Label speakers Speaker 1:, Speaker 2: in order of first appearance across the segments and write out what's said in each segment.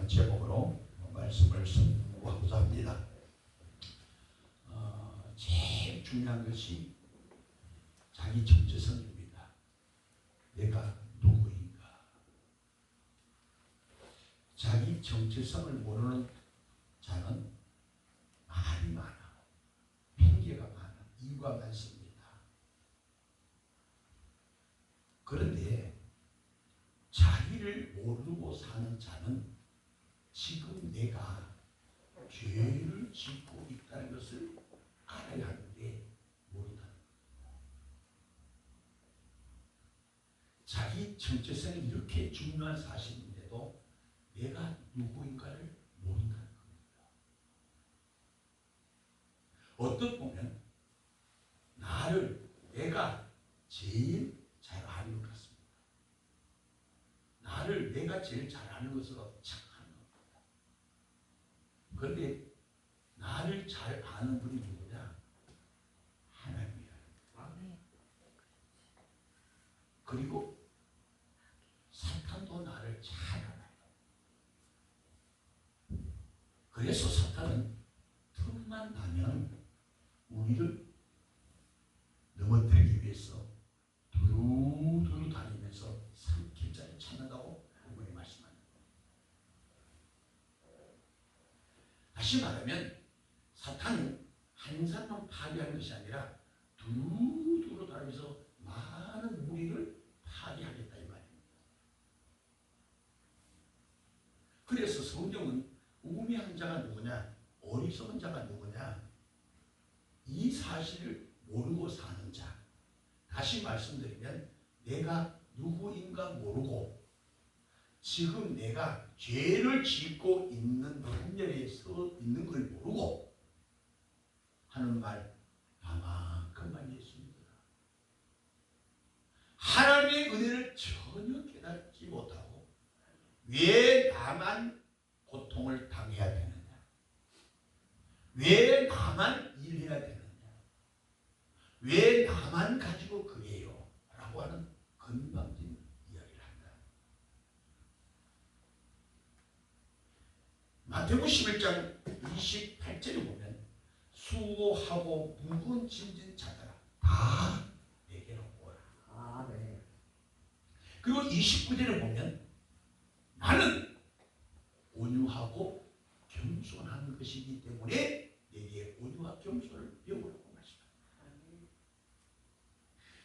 Speaker 1: 제목으로 말씀을 선고하고자 합니다. 제일 중요한 것이 자기 정체성입니다. 내가 누구인가. 자기 정체성을 모르는 자는 말이 많아. 핑계가 많아. 이유가 많습니다. 그런데 자기를 모르고 사는 자는 지금 내가 죄를 짓고 있다는 것을 알아야 하는데 모른다는 겁니다. 자기 정체성이 이렇게 중요한 사실인데도 내가 누구인가를 모른다는 겁니다. 어떻게 보면 내가 제일 잘 아는 것 같습니다. 내가 제일 잘 아는 것으로 착한 겁니다. 그런데 나를 잘 아는 분이 누구냐? 하나님이야. 그리고 사탄도 나를 잘 알아요. 그래서 사탄은 틈만 나면 우리를 넘어뜨리기 위해서 두루두루 다니면서 삼킬자를 찾는다고 본문에 말씀합니다. 다시 말하면 사탄은 한 사람만 파괴하는 것이 아니라 두루두루 다니면서 많은 무리를 파괴하겠다 이 말입니다. 그래서 성경은 우매한 자가 누구냐, 어리석은 자가 누구냐, 이 사실을 모르고 사는 자. 다시 말씀드리면 내가 누구인가 모르고 지금 내가 죄를 짓고 있는 분열에 서 있는 걸 모르고 하는 말, 나만큼만 예수 믿어라. 하나님의 은혜를 전혀 깨닫지 못하고 왜 나만 고통을 당해야 되느냐, 왜 나만 일해야 되느냐, 왜 나만 가지고 그래요? 라고 하는 건방진 이야기를 한다. 마태복음 11장 28절에 보면 수고하고 무거운 짐진 자들아 다 내게로 오라. 네. 그리고 29절에 보면 나는 온유하고 겸손한 것이기 때문에 내게 온유와 겸손을 배우라고 말씀합니다.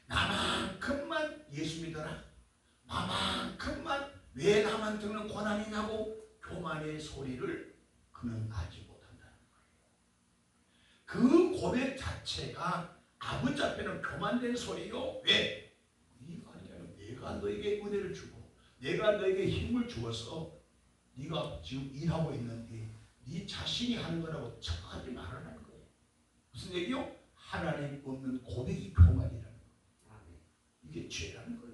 Speaker 1: 나만큼만 예수 믿어라. 나만큼만 왜 나만 듣는 고난이냐고 교만의 소리를 그는 알지 못한다는 거예요. 그 고백 자체가 아버지 앞에는 교만된 소리요. 왜? 네가 아니라 내가 너에게 은혜를 주고 내가 너에게 힘을 주어서 네가 지금 일하고 있는데 네 자신이 하는 거라고 착각하지 말라는 거예요. 무슨 얘기요? 하나님 없는 고백이 교만이라는 거예요. 이게 죄라는 거야.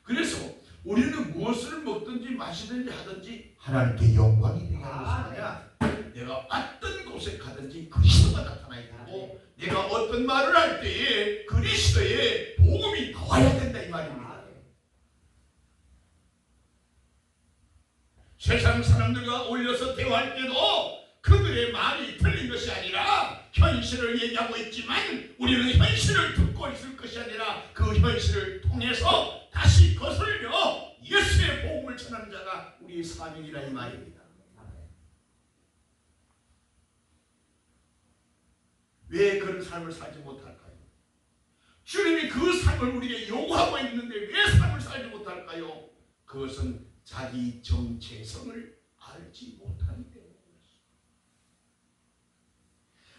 Speaker 1: 그래서 우리는 무엇을 먹든지 마시든지 하든지 하나님께 영광이 되게 하는 것이 아니라 내가 어떤 곳에 가든지 그리스도가 나타나야 되고 내가 어떤 말을 할 때에 그리스도의 복음이 나와야 된다 이 말입니다. 세상 사람들과 어울려서 대화할 때도 그들의 말이 틀린 것이 아니라 현실을 얘기하고 있지만 우리는 현실을 듣고 있을 것이 아니라 그 현실을 통해서 다시 거슬려 예수의 복음을 전하는 자가 우리의 사명이라 이 말입니다. 왜 그런 삶을 살지 못할까요? 주님이 그 삶을 우리에게 요구하고 있는데 왜 삶을 살지 못할까요? 그것은 자기 정체성을 알지 못하기 때문입니다.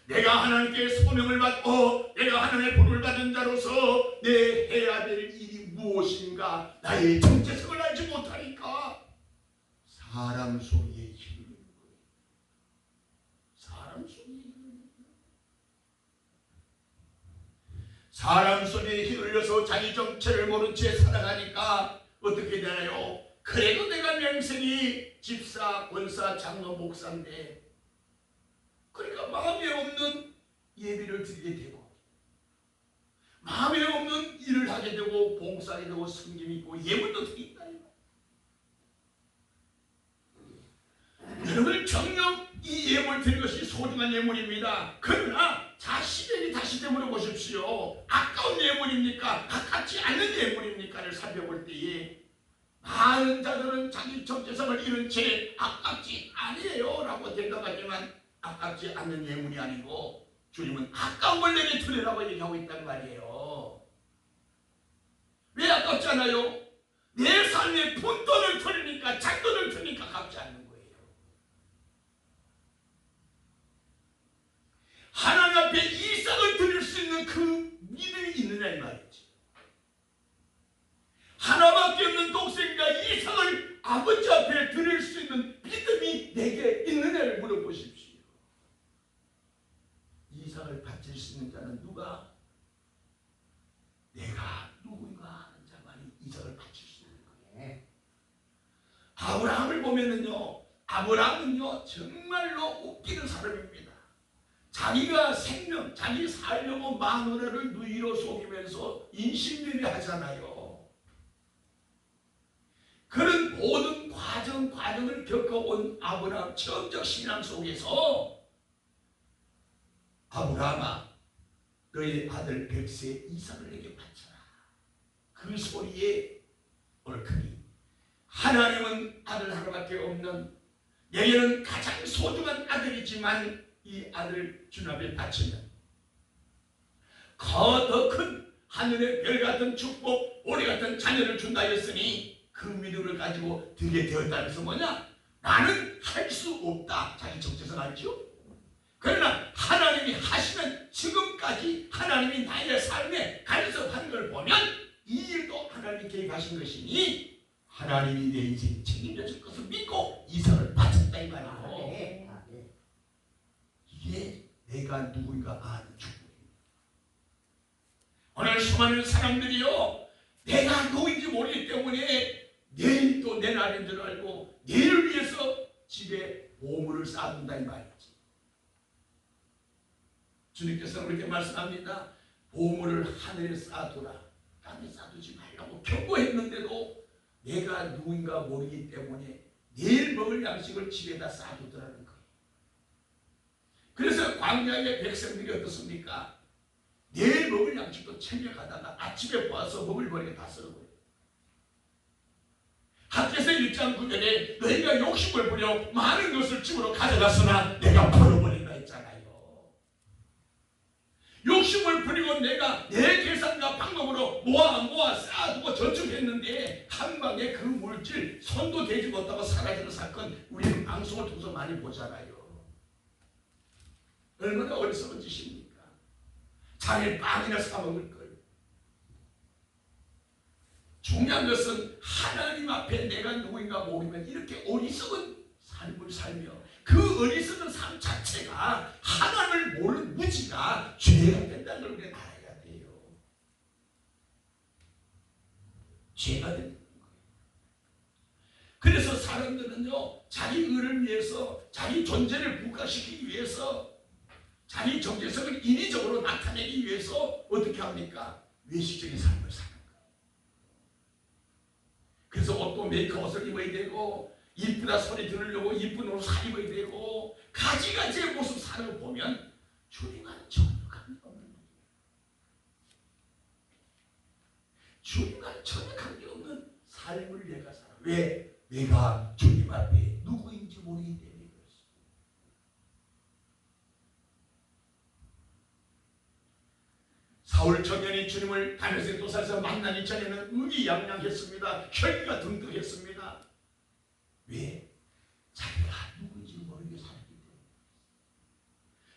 Speaker 1: 내가 하나님께 소명을 받고 내가 하나님의 복을 받은 자로서 내 해야 될 일이 무엇인가 나의 정체성을 알지 못하니까 사람 소리에 힘을 내는 거예요. 사람 소리에 힘을 내는 거예요. 사람 소리에 힘을 흘려서 자기 정체를 모른 채 살아가니까 어떻게 되나요? 그래도 내가 명색이 집사, 권사, 장로, 목사인데 그러니까 마음에 없는 예비를 드리게 되고 마음에 없는 일을 하게 되고 봉사하게 되고 섬김이 있고 예물도 드린다. 소중한 예물입니다. 그러나 자신에게 다시 되물어 보십시오. 아까운 예물입니까? 아깝지 않는 예물입니까를 살펴볼 때에 많은 자들은 자기 정체성을 잃은 채 아깝지 아니에요 라고 대답하지만 아깝지 않는 예물이 아니고 주님은 아까운 걸 내게 드리라고 얘기하고 있단 말이에요. 왜 아깝지 않아요? 내 삶에 푼돈을 드리니까 잔돈을 드리니까 아깝지 않는 거예요. 하나님 앞에 이삭을 드릴 수 있는 그 믿음이 있느냐 이 말이지. 하나밖에 없는 독생자 이삭을 아버지 앞에 드릴 수 있는 믿음이 내게 있느냐를 물어보십시오. 이삭을 바칠 수 있는 자는 누가? 내가 누군가 하는 자만이 이삭을 바칠 수 있는 거예요. 아브라함을 보면은요, 아브라함은요 정말로 웃기는 사람입니다. 자기가 생명, 자기 살려고 마누라를 누이로 속이면서 인신매매 하잖아요. 그런 모든 과정을 겪어온 아브라함 처음적 신앙 속에서 아브라함아 너의 아들 백세 이삭을 내게 바쳐라. 그 소리에 옳으니 하나님은 아들 하나밖에 없는 내게는 가장 소중한 아들이지만 이 아들 주님 앞에 바치면 더 큰 하늘의 별 같은 축복 오리 같은 자녀를 준다 했으니 그 믿음을 가지고 드리게 되었다면서 뭐냐? 나는 할 수 없다. 자기 정체성 알죠? 그러나 하나님이 하시는 지금까지 하나님이 나의 삶에 간섭한 걸 보면 이 일도 하나님이 계획하신 것이니 하나님이 내 인생 책임져 줄 것을 믿고 이삭을 바쳤다 이 말이고 이게 내가 누구인가 아는 축복입니다. 오늘 수많은 사람들이요 내가 누구인지 모르기 때문에 내일 또 내 날인 줄 알고 내일을 위해서 집에 보물을 쌓아둔다 이 말이지. 주님께서는 그렇게 말씀합니다. 보물을 하늘에 쌓아두라. 땅에 쌓아두지 말라고 경고했는데도 내가 누구인가 모르기 때문에 내일 먹을 양식을 집에다 쌓아두더라는 거예요. 그래서 광야의 백성들이 어떻습니까? 내일 먹을 양식도 챙겨가다가 아침에 와서 먹을 거리가 다 썰어버려요. 학개서 1장 9절에 너희가 욕심을 부려 많은 것을 집으로 가져갔으나 내가 풀어버린다 했잖아요. 욕심을 부리고 내가 내 계산과 방법으로 모아 쌓아두고 저축했는데 한 방에 그 물질 손도 대지 못하고 사라지는 사건 우리는 방송을 통해서 많이 보잖아요. 얼마나 어리석은 짓입니까? 자기 빵이나 사먹을 걸. 중요한 것은 하나님 앞에 내가 누구인가 모르면 이렇게 어리석은 삶을 살며 그 어리석은 삶 자체가 하나님을 모르는 무지가 죄가 된다는 걸 우리가 알아야 돼요. 죄가 된다는 거예요. 그래서 사람들은요 자기 의를 위해서 자기 존재를 부각시키기 위해서 자기 정체성을 인위적으로 나타내기 위해서 어떻게 합니까? 외식적인 삶을 사는 거예요. 그래서 옷도 메이크업을 입어야 되고 이쁘다 소리 들으려고 이쁜 옷을 사 입어야 되고 가지가지의 모습 사는 거 보면 주님과는 전혀 관계없는 거예요. 주님과는 전혀 관계없는 삶을 내가 살아. 왜? 내가 주님 앞에 누구인지 모르기 때문에. 사울 청년이 주님을 다메섹 도사에서 만나기 전에는 의기양양했습니다. 혈기가 등등했습니다. 왜? 자기가 누구인지 모르게 살았기 때문에.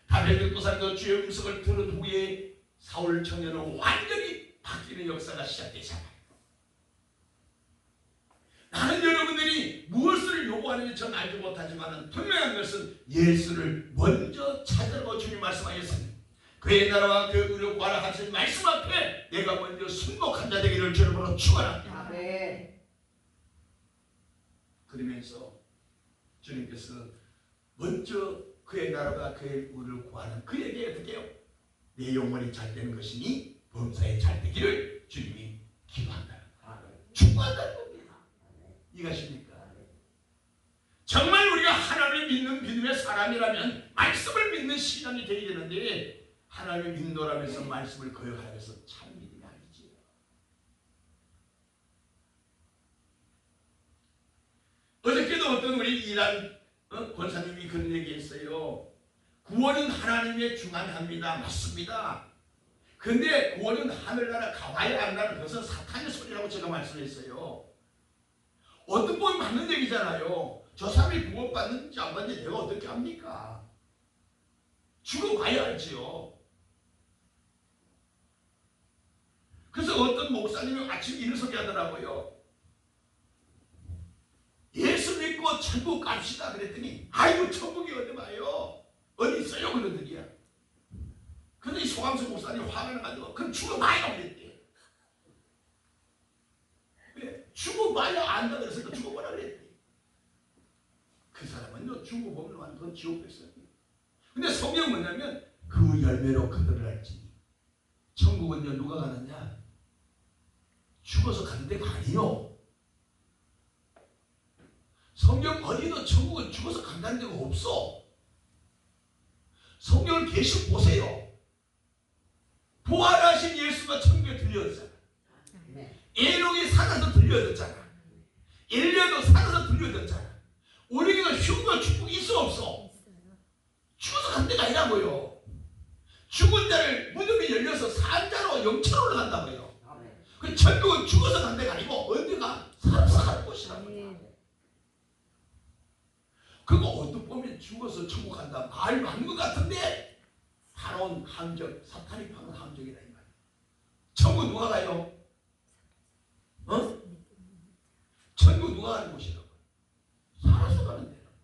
Speaker 1: 다메섹 도사에서 주의 음성을 들은 후에 사울 청년은 완전히 바뀌는 역사가 시작되잖아요. 나는 여러분들이 무엇을 요구하는지 전 알지 못하지만 분명한 것은 예수를 먼저 찾으라고 주님 말씀하셨습니다. 그의 나라와 그 의를 구하라 하신 말씀 앞에 내가 먼저 순복한 자 되기를 주님으로 축원합니다. 그러면서 주님께서 먼저 그의 나라와 그의 의를 구하는 그에게 어떻게 해요? 내 영혼이 잘 되는 것이니 범사에 잘 되기를 주님이 기도한다는 거예요. 축원한다는 겁니다. 이것입니까? 정말 우리가 하나님을 믿는 믿음의 사람이라면 말씀을 믿는 신앙이 되어야 되는데 하나님의 인도라면서 말씀을 거역하면서 참 믿음이 아니지요. 어저께도 어떤 우리 이란 권사님이 그런 얘기했어요. 구원은 하나님의 주관합니다. 맞습니다. 근데 구원은 하늘나라 가봐야 안다는 것은 사탄의 소리라고 제가 말씀했어요. 어떤 분 맞는 얘기잖아요. 저 사람이 구원받는지 안 받는지 내가 어떻게 합니까? 죽어봐야 알지요. 그래서 어떤 목사님이 아침에 이런 소리 하더라고요. 예수 믿고 천국 갑시다 그랬더니 아이고 천국이 어디 봐요? 어디 있어요? 그러더니요. 근데 이 소강수 목사님이 화가 나가지고 그럼 죽어봐요 그랬대. 왜? 죽어봐야 안다 그래서 죽어보라 그랬대. 그 사람은요 죽어보면 완전 지옥 됐어요. 근데 성경은 뭐냐면 그 열매로 그들을 알지니. 천국은요 누가 가느냐? 죽어서 가는 데가 아니요. 성경 어디도 천국은 죽어서 간다는 데가 없어. 성경을 계속 보세요. 부활하신 예수가 천국에 들려졌잖아. 에녹이 살아서 들려졌잖아. 엘리야도 살아서 들려졌잖아. 우리가 휴가 축복이 있어 없어? 죽어서 간 데가 아니라고요. 죽은 자를 무덤이 열려서 산 자로 영처로 올라간다고요. 그 천국은 죽어서 간 데가 아니고 어디가 살아서 가는 곳이라고요. 그거 어떻게 보면 죽어서 천국 간다 말 맞는 것 같은데 파놓은 함정, 사탄이 파놓은 함정이다 이 말이야. 천국 누가 가요? 천국 누가 가는 곳이라고? 살아서 가는 데라고.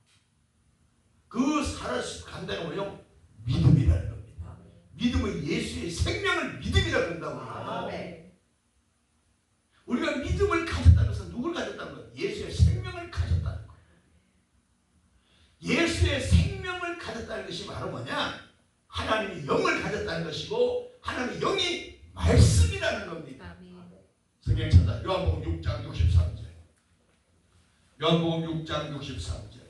Speaker 1: 그 살아서 간다는 뭐요? 믿음이라는 겁니다. 믿음은 예수의 생명을 믿음이라고 그런다고요. 우리가 믿음을 가졌다는 것은 누굴 가졌다는 거예요? 예수의 생명을 가졌다는 거예요. 예수의 생명을 가졌다는 것이 바로 뭐냐? 하나님이 영을 가졌다는 것이고 하나님의 영이 말씀이라는 겁니다. 성경 찾아 요한복음 6장 63절. 요한복음 6장 63절.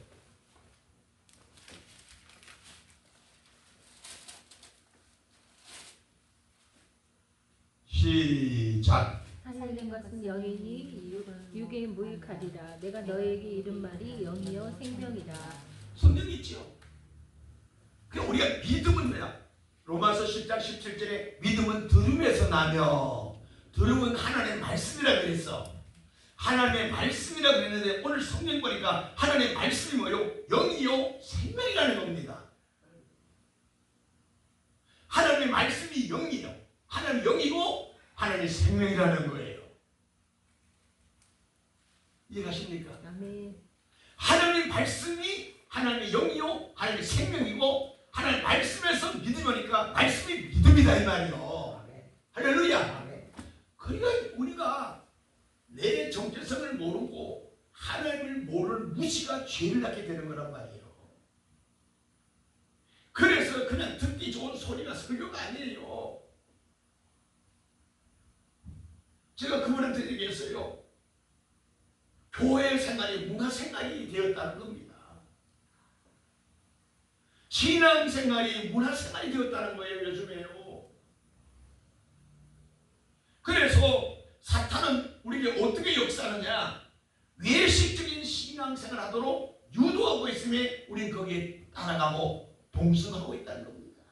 Speaker 1: 시작.
Speaker 2: 살린 것은 영이니 육에 무익하리라. 내가 너에게 이른 말이 영이요 생명이라.
Speaker 1: 성경이 있죠. 그러니까 우리가 믿음은 뭐야? 로마서 10장 17절에 믿음은 들음에서 나며 들음은 하나님의 말씀이라 그랬어. 하나님의 말씀이라 그랬는데 오늘 성경 보니까 하나님의 말씀이 뭐요? 영이요 생명이라는 겁니다. 하나님의 말씀이 영이요. 하나님의 영이고 하나님의 생명이라는 거예요. 이해가십니까?
Speaker 2: 아멘.
Speaker 1: 하나님의 말씀이 하나님의 영이요 하나님의 생명이고 하나님의 말씀에서 믿음이 오니까 말씀이 믿음이다 이 말이요. 할렐루야. 그러니까 우리가 내 정체성을 모르고 하나님을 모르는 무지가 죄를 낳게 되는 거란 말이에요. 그래서 그냥 듣기 좋은 소리가 설교가 아니에요. 제가 그분한테 얘기했어요. 교회 생활이 문화 생활이 되었다는 겁니다. 신앙 생활이 문화 생활이 되었다는 거예요. 요즘에요. 그래서 사탄은 우리에게 어떻게 역사하느냐? 외식적인 신앙 생활 하도록 유도하고 있으면 우리는 거기에 따라가고 동승하고 있다는 겁니다.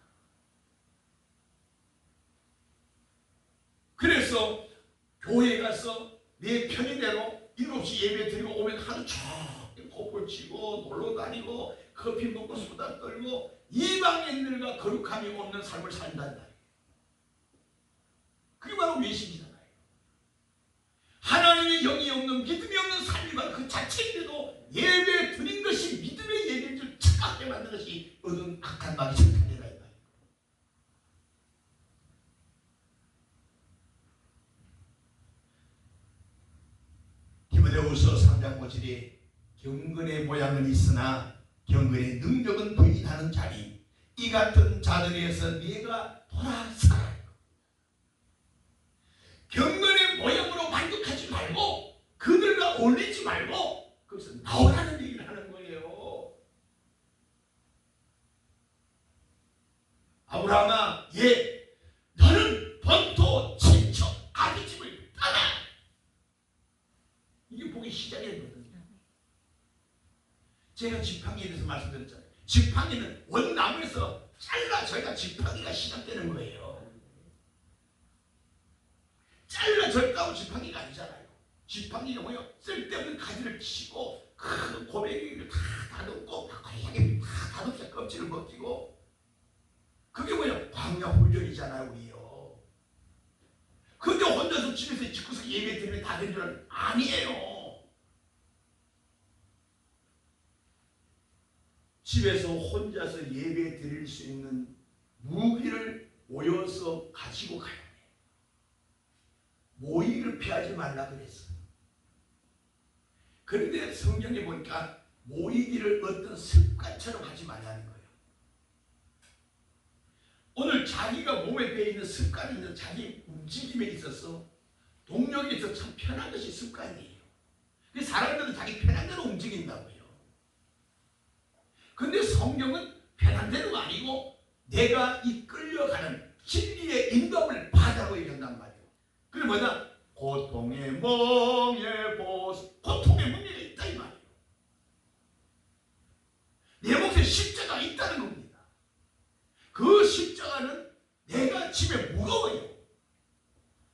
Speaker 1: 그래서 교회에 가서 내 편의대로 7시 예배 드리고 오면 하루 종일 코골 치고 놀러 다니고 커피 먹고 수다 떨고 이방인들과 거룩함이 없는 삶을 산다는 말이에요. 그게 바로 외식이잖아요. 하나님의 영이 없는 믿음이 없는 삶이 바로 그 자체인데도 예배 드린 것이 믿음의 예배인 줄 착각하게 만든 것이 얻은 악한 마귀 착각이라 이 말이에요. 디모데후서 3장 5절에 경건의 모양은 있으나 경건의 능력은 부인하는 자리 이 같은 자들에서 네가 돌아서라. 경건의 모양으로 만족하지 말고 그들과 어울리지 말고 거기서 나오라는 얘기를 하는 거예요. 축복이 시작이 되거든요. 제가 지팡이에 대해서 말씀드렸잖아요. 지팡이는 원나무에서 잘라져야 지팡이가 시작되는 거예요. 잘라졌다고 지팡이가 아니잖아요. 지팡이가 뭐예요? 쓸데없는 가지를 치고 큰 고백이를 다 다듬고 고약하게 다 다듬자 껍질을 벗기고 그게 뭐예요? 광야 훈련이잖아요. 우리요. 근데 혼자서 집에서 집구석 예배 드리면 다 된 줄은 아니에요. 집에서 혼자서 예배 드릴 수 있는 무기를 모여서 가지고 가야 돼요. 모이를 피하지 말라 그랬어요. 그런데 성경에 보니까 모이기를 어떤 습관처럼 하지 말라는 거예요. 오늘 자기가 몸에 배어있는 습관이 있는 자기 움직임에 있어서 동력에 있어서 참 편한 것이 습관이에요. 사람들은 자기 편한 대로 움직인다고요. 근데 성경은 편한 대로가 아니고 내가 이끌려가는 진리의 인도함을 받아라고 얘기한단 말이에요. 그게 뭐냐? 고통의 멍에 고통의 멍에가 있다 이 말이에요. 내 몫에 십자가가 있다는 겁니다. 그 십자가는 내가 집에 무거워요.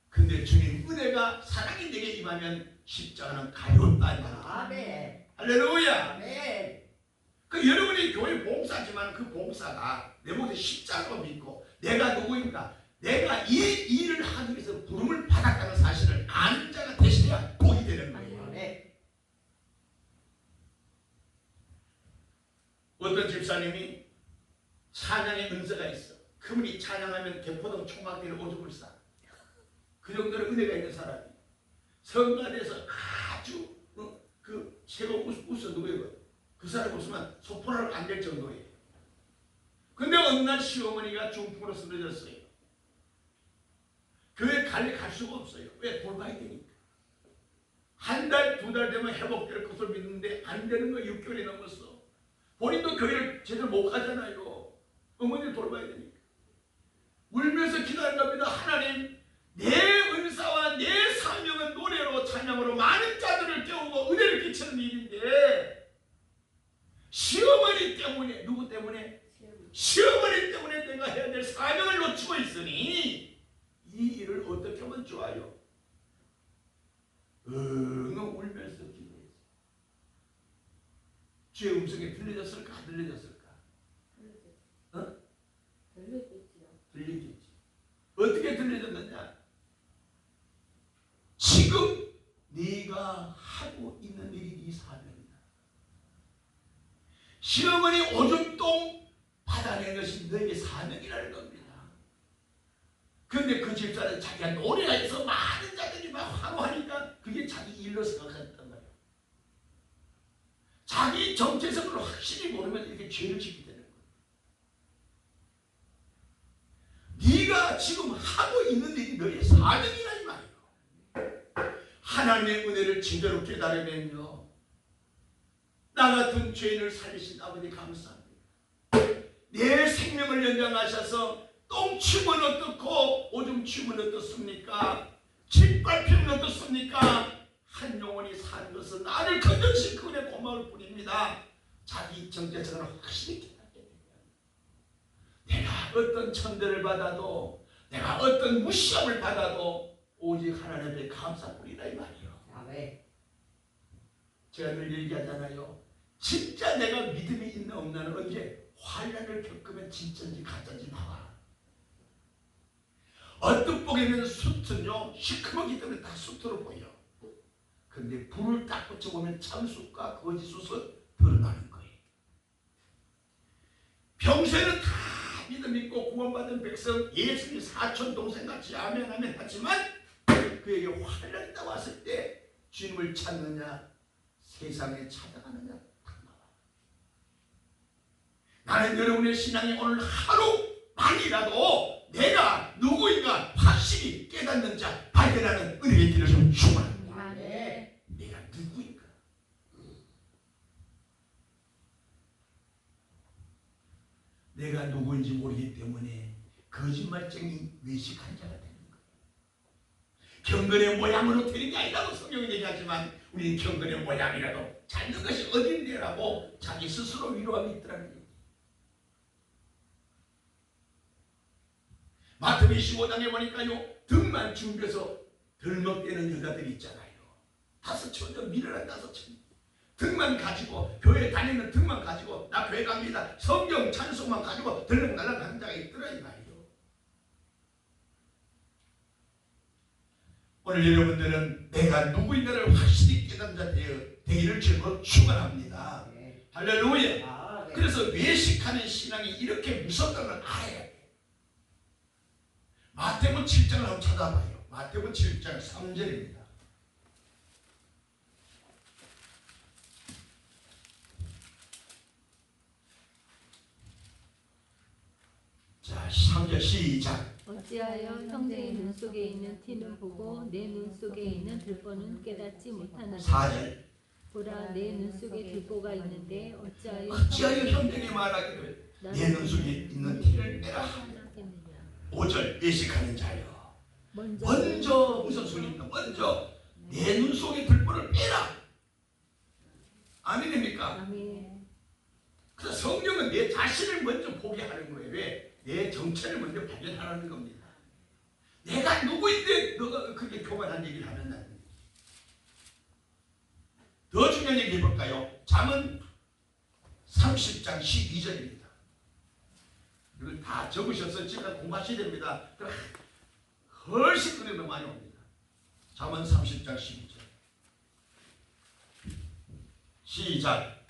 Speaker 1: 근데 주님 은혜가 사랑이 내게 임하면 십자가는 가볍다 이 말이에요.
Speaker 3: 아멘.
Speaker 1: 할렐루야.
Speaker 3: 아멘.
Speaker 1: 그 여러분이 교회 봉사지만 그 봉사가 내 몫에 십자가로 믿고 내가 누구인가? 내가 이 일을 하기 위해서 부름을 받았다는 사실을 아는 자가 되셔야 복이 되는 거예요.
Speaker 3: 아멘.
Speaker 1: 어떤 집사님이 찬양의 은사가 있어. 그분이 찬양하면 개포동 총각들이 오줌을 싸. 그 정도로 은혜가 있는 사람이 성가대에서 아주 그 최고 웃어 누구예요? 그 사람 웃으면 소포를 안 될 정도예요. 근데 어느 날 시어머니가 중풍으로 쓰러졌어요. 교회 갈 수가 없어요. 왜? 돌봐야 되니까. 한 달, 두 달 되면 회복될 것을 믿는데 안 되는 거 6개월이 넘었어. 본인도 교회를 제대로 못 가잖아요. 어머니를 돌봐야 되니까. 울면서 기도하는 겁니다. 하나님, 내 은사와 내 사명은 노래로 찬양으로 많은 자들을 깨우고 은혜를 끼치는 일인데 시어머니 때문에, 누구 때문에? 시어머니 때문에 내가 해야 될 사명을 놓치고 있으니 이 일을 어떻게 하면 좋아요? 울면서 기도했어. 주의 음성이 들려졌을까? 안 들려졌을까? 어? 들리겠지. 어떻게 들려졌느냐? 지금 네가 하고 있는 일이 네 사명이다. 시어머니 오줌똥 받아내는 것이 너에게 사명이라는 겁니다. 그런데 그 집사는 자기가 노래가 있어 많은 자들이 막 환호하니까 그게 자기 일로 생각했단 말이에요. 자기 정체성을 확실히 모르면 이렇게 죄를 짓게 되는 거예요. 네가 지금 하고 있는 일이 너의 사명이라 이 말이에요. 하나님의 은혜를 제대로 깨달으면요, 나 같은 죄인을 살리신 아버지 감사합니다. 내 생명을 연장하셔서 똥 치면 어떻고 오줌 치면 어떻습니까? 짓밟히면 어떻습니까? 한 영혼이 사는 것은 나를 건져주신 그 은혜 고마울 뿐입니다. 자기 정체성을 확실히 깨닫게 되면 내가 어떤 천대를 받아도 내가 어떤 무시함을 받아도 오직 하나님 앞에 감사뿐이다 이 말이에요.
Speaker 3: 아멘.
Speaker 1: 제가 늘 얘기하잖아요. 진짜 내가 믿음이 있나 없나는 언제 환난을 겪으면 진짜인지 가짜인지 나와. 어뜻보기에는 숯은요 시커멓기 때문에 다 숯으로 보여. 근데 불을 딱 붙여보면 참숯과 거짓숯은 드러나는 거예요. 평소에는 다 믿음 있고 구원받은 백성 예수님 사촌동생같이 아멘 하지만 그에게 환난이 왔을 때 주님을 찾느냐 세상에 찾아가느냐 딱 나와. 나는 여러분의 신앙이 오늘 하루만이라도 내가 누구인가 확실히 깨닫는 자 발견하는 은혜의 길을 좀 축원합니다.
Speaker 3: 아멘.
Speaker 1: 내가 누구인가? 내가 누구인지 모르기 때문에 거짓말쟁이 외식한 자가 되는 거예요. 경건의 모양으로 되는 게 아니라고 성경이 얘기하지만 우리는 경건의 모양이라도 찾는 것이 어딘데라고 자기 스스로 위로함이 있더라는 거예요. 마태복음 25장에 보니까요, 등만 줍혀서 덜먹대는 여자들이 있잖아요. 5천원 밀어라 5천원. 등만 가지고 교회 다니는 등만 가지고 나 교회 갑니다. 성경 찬송만 가지고 들락날락 하는 자가 있더라 이 말이에요. 오늘 여러분들은 내가 누구인가를 확실히 깨닫는 자 되기를 주로 축원합니다.
Speaker 3: 네.
Speaker 1: 할렐루야.
Speaker 3: 아, 네.
Speaker 1: 그래서 외식하는 신앙이 이렇게 무섭다는 걸 알아야 돼요. 마태복음 7장을 한번 찾아봐요. 마태복음 7장 3절입니다. 자, 3절 시작.
Speaker 2: 어찌하여 형제의 눈 속에 있는 티는 보고 내 눈 속에 있는 들보는 깨닫지 못하느냐.
Speaker 1: 4절.
Speaker 2: 보라, 내 눈 속에 들보가 있는데 어찌하여
Speaker 1: 형제에게 말하기를 내 눈 속에 있는 티를 빼라.
Speaker 2: 하겠느냐.
Speaker 1: 5절 외식하는 자여,
Speaker 2: 먼저
Speaker 1: 무슨 소리입니까? 먼저 내 눈 속에 들보를 빼라. 아멘입니까?
Speaker 2: 아멘.
Speaker 1: 그래서 성령은 내 자신을 먼저 보게 하는 거예요. 왜? 내 정체를 먼저 발견하라는 겁니다. 내가 누구인데 너가 그렇게 교만한 얘기를 하느냐. 더 중요한 얘기 해볼까요? 잠언 30장 12절입니다. 이걸 다 적으셔서 집에 공부하셔야 됩니다. 훨씬 은혜가 많이 옵니다. 잠언 30장 12절 시작.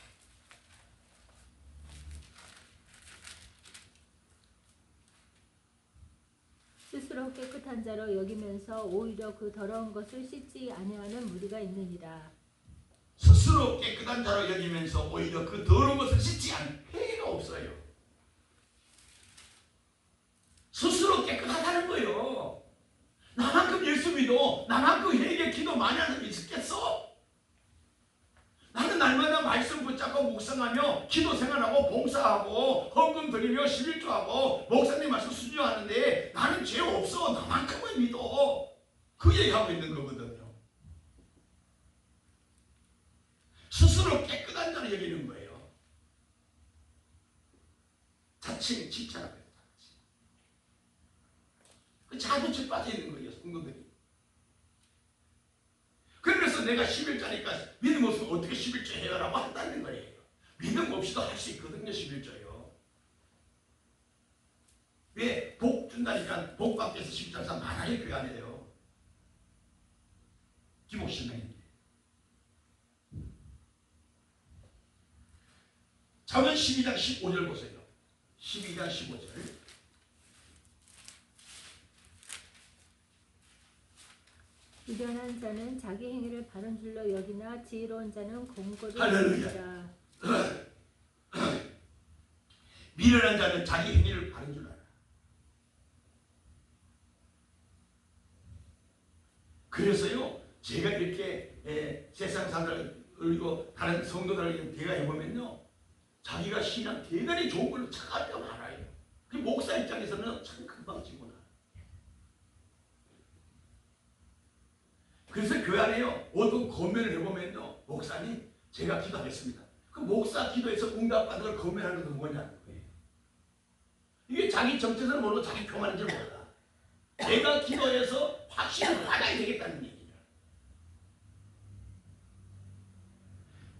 Speaker 2: 스스로 깨끗한 자로 여기면서 오히려 그 더러운 것을 씻지 아니하는 무리가 있느니라.
Speaker 1: 스스로 깨끗한 자로 여기면서 오히려 그 더러운 것을 씻지 않는 회개가 없어요. 스스로 깨끗하다는 거예요. 나만큼 예수 믿어, 나만큼 회개 기도 많이 하는 사람이 있겠어? 나는 날마다 말씀 붙잡고 묵상하며 기도 생활하고 봉사하고 헌금 드리며 11조하고 목사님 말씀 순종하는데 나는 죄 없어. 나만큼은 믿어. 그 얘기하고 있는 거거든요. 스스로 깨끗한 자를 여기는 거예요. 자칭 칭찬하고 있다. 그 자부심 빠져 있는 거예요, 성도들이. 그래서 내가 11조니까 믿음 없으면 어떻게 11조 해요? 라고 한다는 거예요. 믿음 없이도 할 수 있거든요, 11조요. 왜? 복 준다니까 복 받기 위해서 11조에서 많아요, 그 안에요. 기복신앙인데. 잠언 12장 15절 보세요. 12장 15절.
Speaker 2: 미련한 자는 자기 행위를 바른 줄로 여기나 지혜로운 자는 공고를
Speaker 1: 할렐루야.
Speaker 2: 여기라.
Speaker 1: 미련한 자는 자기 행위를 바른 줄 알아. 그래서요, 제가 이렇게 세상 사람들 그리고 다른 성도들에게 대화해보면요, 자기가 신앙 대단히 좋은 걸로 착각할 때가 많아요. 그 목사 입장에서는 참 금방 지구나. 그래서 교회 안에요, 어떤 권면을 해보면요, 목사님 제가 기도하겠습니다. 그 목사 기도에서 응답받은 걸 권면하는 건 뭐냐는 거예요. 이게 자기 정체성을 모르고 자기 교만인 줄 몰라. 내가 기도해서 확실히 받아야 되겠다는 얘기야.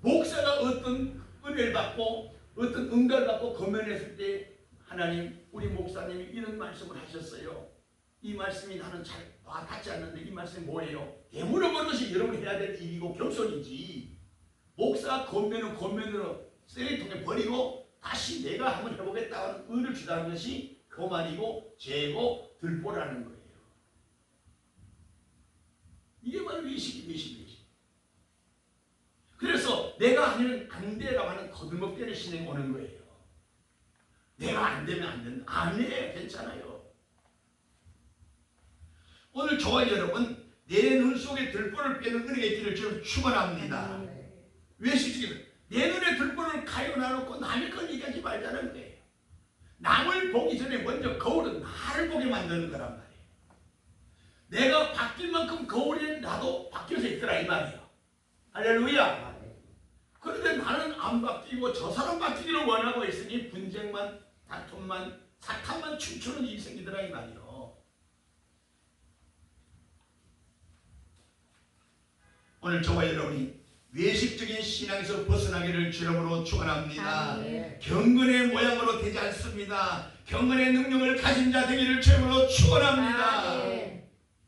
Speaker 1: 목사가 어떤 은혜를 받고 어떤 응답을 받고 권면했을 때 하나님, 우리 목사님이 이런 말씀을 하셨어요. 이 말씀이 나는 잘 와닿지 않는데 이 말씀이 뭐예요? 되물어보는 것이 여러분이 해야 될 일이고 겸손이지. 목사 권면은 권면으로 쓰레기통에 버리고 다시 내가 한번 해보겠다는 의를 주다는 것이 교만이고 죄고 들보라는 거예요. 이게 바로 외식이. 그래서 내가 아니면 안 돼라고 하는 거들먹대는 신앙이 오는 거예요. 내가 안 되면 안 된다. 안 해. 괜찮아요. 오늘 저와 여러분, 내 눈 속에 들보를 빼는 은혜가 있기를 좀 축원합니다. 외식적인 내 눈에 들보를 가여놔놓고 남의 걸 얘기하지 말자는 거예요. 남을 보기 전에 먼저 거울은 나를 보게 만드는 거란 말이에요. 내가 바뀔 만큼 거울에 나도 바뀌어서 있더라 이 말이야. 할렐루야. 그런데 나는 안 바뀌고 저 사람 바뀌기를 원하고 있으니 분쟁만, 다툼만, 사탄만 춤추는 일이 생기더라 이 말이요. 오늘 저와 여러분이 외식적인 신앙에서 벗어나기를 주님으로 축원합니다. 경건의 모양으로 되지 않습니다. 경건의 능력을 가진 자 되기를 주님으로 축원합니다.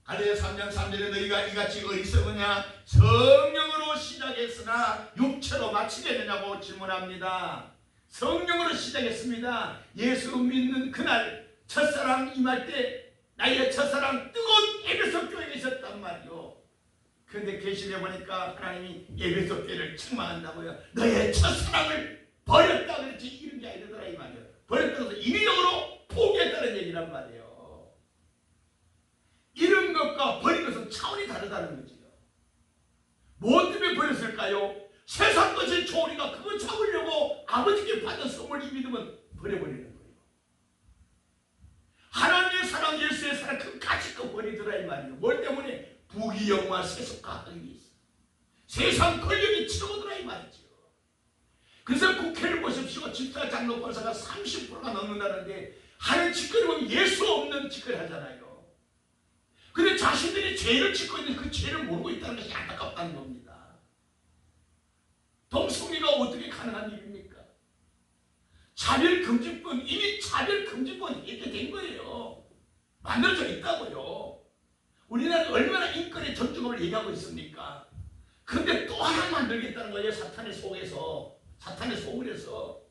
Speaker 1: 갈라디아 3장 3절에 너희가 이같이 어리석으냐 성령으로 시작했으나 육체로 마치겠느냐고 질문합니다. 성령으로 시작했습니다. 예수 믿는 그날 첫사랑 임할 때 나의 첫사랑 뜨거운 에베소 교회에 있었단 말이요. 그런데 계시록에 보니까 하나님이 에베소 교회를 책망한다고요. 너의 첫사랑을 버렸다 그랬지 이런 게 아니더라 이 말이요. 버렸다고 해서 인위적으로 포기했다는 얘기란 말이에요. 이런 것과 버린 것은 차원이 다르다는 거지요. 뭐 때문에 버렸을까요? 세상 것의 좋으니까 그거 잡으려고 아버지께 받은 선물 이 믿으면 버려버리는 거예요. 하나님의 사랑, 예수의 사랑 그까지 거 버리더라 이 말이에요. 뭘 때문에? 부귀영화, 세속과 권력이 있어. 세상 권력이 치러오더라 이 말이죠. 그래서 국회를 보십시오. 집사, 장로, 권사가 30%가 넘는다는데 하는 짓거리 보면 예수 없는 짓거리 하잖아요. 근데 자신들이 죄를 짓고 있는 그 죄를 모르고 있다는 것이 안타깝다는 겁니다. 동성애가 어떻게 가능한 일입니까? 차별금지법, 이미 차별금지법이 이렇게 된 거예요. 만들어져 있다고요. 우리나라가 얼마나 인권의 존중을 얘기하고 있습니까? 근데 또 하나 만들겠다는 거예요. 사탄의 속에서. 사탄의 속을 해서.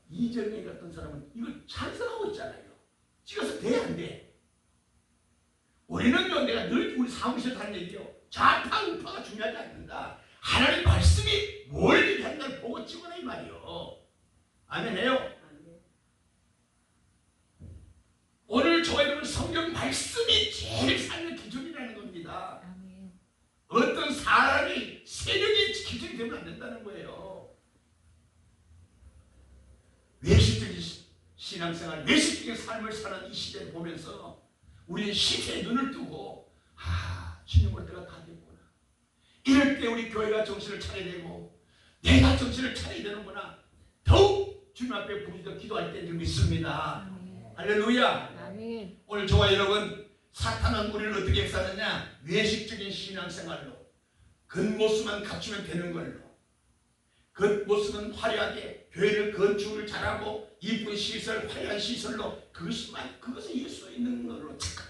Speaker 1: 이정희 같은 사람은 이걸 찬성하고 있잖아요. 찍어서 돼 안 돼? 우리는요, 내가 늘 우리 사무실에서 하는 얘기요. 좌파, 우파가 중요하지 않는다. 하나님 말씀이 뭘 얘기한다를 보고 찍어라 이 말이요. 아멘해요? 오늘 저와 여러분 성경 말씀이 제일 삶의 기준이라는 겁니다. 어떤 사람이 세력이 기준이 되면 안 된다는 거예요. 외식적인 신앙생활, 외식적인 삶을 사는 이 시대를 보면서 우리는 시대에 눈을 뜨고 주님 올 때가 다 됐구나. 이럴 때 우리 교회가 정신을 차려야 되고 내가 정신을 차려야 되는구나. 더욱 주님 앞에 부르짖어 기도할 때를 믿습니다. 아멘. 할렐루야. 아멘. 오늘 저와 여러분 사탄은 우리를 어떻게 역사하느냐. 외식적인 신앙생활로 겉모습만 갖추면 되는 걸로 겉모습은 화려하게 교회를 건축을 잘하고 이쁜 시설, 화려한 시설로 그것은 예수 있는 걸로 착각.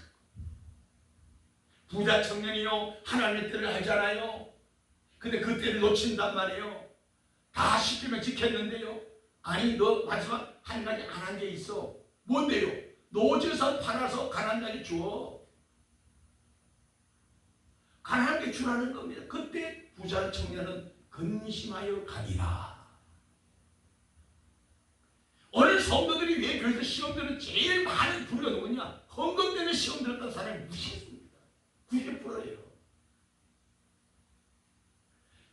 Speaker 1: 부자 청년이요 하나님의 때를 알잖아요. 근데 그 때를 놓친단 말이에요. 다 시키면 지켰는데요. 아니 너 마지막 한 가지 안 한 게 있어. 뭔데요? 노제사 팔아서 가난한 자에게 줘. 가난한 게 주라는 겁니다. 그때 부자 청년은 근심하여 가리라. 오늘 성도들이 왜 교회에서 시험 들은 제일 많은 부류가 누구냐? 헌금 때문에 시험 들었던 사람이 무시했습니다. 90%예요.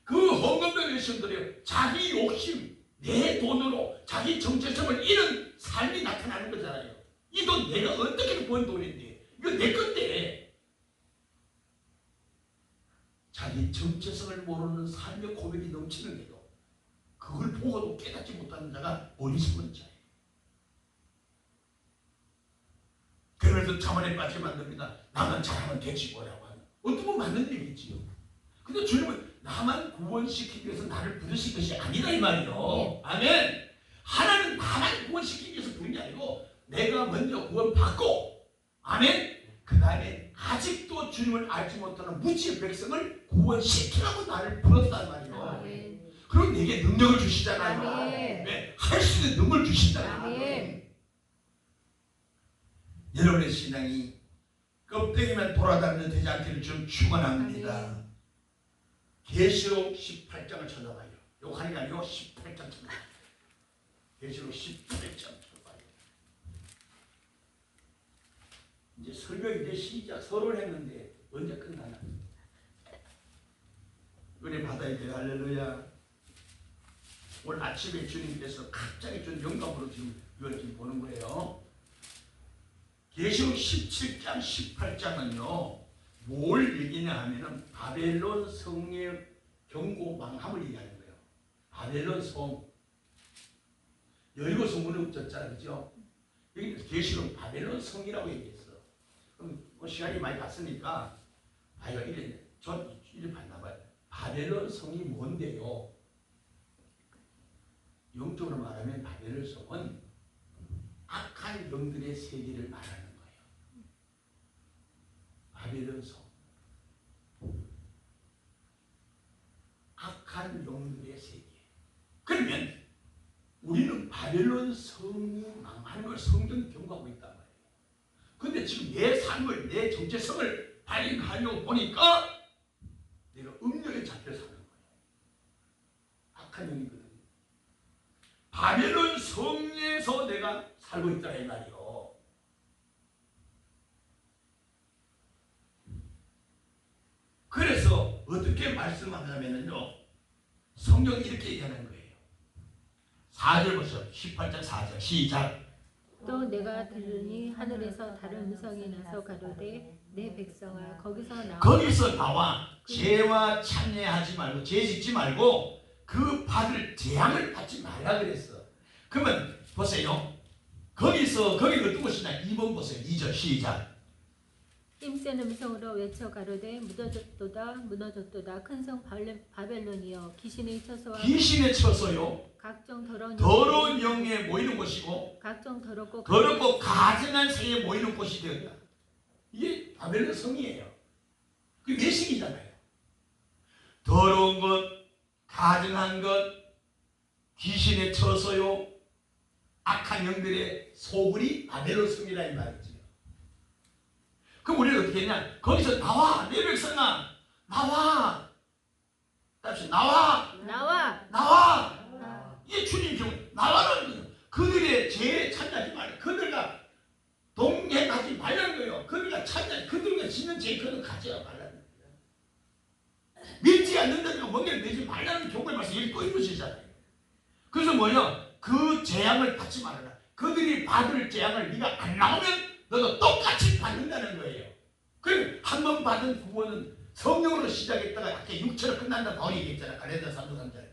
Speaker 1: 그 헌금 때문에 시험 들어요. 자기 욕심, 내 돈으로 자기 정체성을 잃은 삶이 나타나는 거잖아요. 이 돈 내가 어떻게 번 돈인데 이거 내 건데. 자기 정체성을 모르는 삶의 고백이 넘치는데도 그걸 보고도 깨닫지 못하는 자가 어리석은 자예요. 그러면서 자만에 빠지게 만듭니다. 나만 잘하면 되지 뭐라고 하는. 어떤 건 맞는 얘기지요. 근데 주님은 나만 구원시키기 위해서 나를 부르신 것이 아니다 이 말이요. 아멘. 하나는 나만 구원시키기 위해서 부른 게 아니고 내가 먼저 구원받고 아멘. 그 다음에 아직도 주님을 알지 못하는 무지의 백성을 구원시키라고 나를 불렀단 말이에요. 아멘. 그럼 내게 능력을 주시잖아요. 네, 할 수 있는 능력을 주시잖아요. 여러분의 신앙이 껍데기만 돌아다니면 되지 않기를 좀 축원합니다. 계시록 18장을 찾아봐요. 요거 하는 게 아니고 18장 찾아봐요. 계시록 18장 찾아봐요. 이제 설교 이제 시작 서론을 했는데 언제 끝나나? 은혜 받아야 돼요. 할렐루야. 오늘 아침에 주님께서 갑자기 준 영감으로 지금 이걸 지금 보는 거예요. 계시록 17장 18장은요 뭘 얘기냐 하면은 바벨론 성의 경고 망함을 얘기하는 거예요. 바벨론 성 여리고 성문이 없었잖아, 그죠? 여기 계시록 바벨론 성이라고 얘기했어. 그럼 뭐 시간이 많이 갔으니까 아이가 전 이래 봤나 봐요. 바벨론 성이 뭔데요? 영적으로 말하면 바벨론 성은 악한 영들의 세계를 말하는 거예요. 바벨론 성. 악한 영들의 세계. 그러면 우리는 바벨론 성이 망하는 걸 성경 경고하고 있단 말이에요. 근데 지금 내 삶을, 내 정체성을 발견하려고 보니까 내가 음녀에 잡혀 사는 거예요. 악한 영이거든요. 바벨론 성에서 내가 살고 있다 이 말이요. 그래서 어떻게 말씀하냐면요, 성경이 이렇게 얘기하는 거예요. 4절 보세요. 18장 4절 시작.
Speaker 2: 또 내가 들으니 하늘에서 다른 음성이 나서 가로되 내 백성아 거기서 나와 죄와 참여하지 말고 죄 짓지 말고 그 받을 재앙을 받지 말라 그랬어. 그러면 보세요. 거기서 거기를 어떤 것이냐. 2번 보세요. 2절 시작. 힘센 음성으로 외쳐 가로되 무너졌도다 큰 성 바벨론이여 귀신의 처소요 각종
Speaker 1: 더러운 영에 모이는 곳이고
Speaker 2: 각종 더럽고
Speaker 1: 가증한 새에 모이는 곳이 되었다. 이게 바벨론 성이에요. 그게 외식이잖아요. 더러운 것, 가증한 것, 귀신의 처소요, 악한 영들의 소굴이 바벨론 성이라 이 말이지. 그럼 우리는 어떻게 했냐? 거기서 나와, 내 백성아, 나와. 나와. 이게 주님 경우 나와라는 거예요. 그들의 죄에 참여하지 말라. 그들과 동행하지 말라는 거예요. 그들과 짓는 죄 그들 가져야 말라는 거예요. 믿지 않는다니까 원계를 내지 말라는 경고의 말씀 여기 또 이루어지잖아요. 그래서 뭐냐? 그 재앙을 받지 말아라. 그들이 받을 재앙을 네가 안 나오면 너도 똑같이 받는다는 거예요. 그럼 한 번 받은 구원은 성령으로 시작했다가 약간 육체로 끝난다 바울이 얘기했잖아. 갈라디아 3장 3절.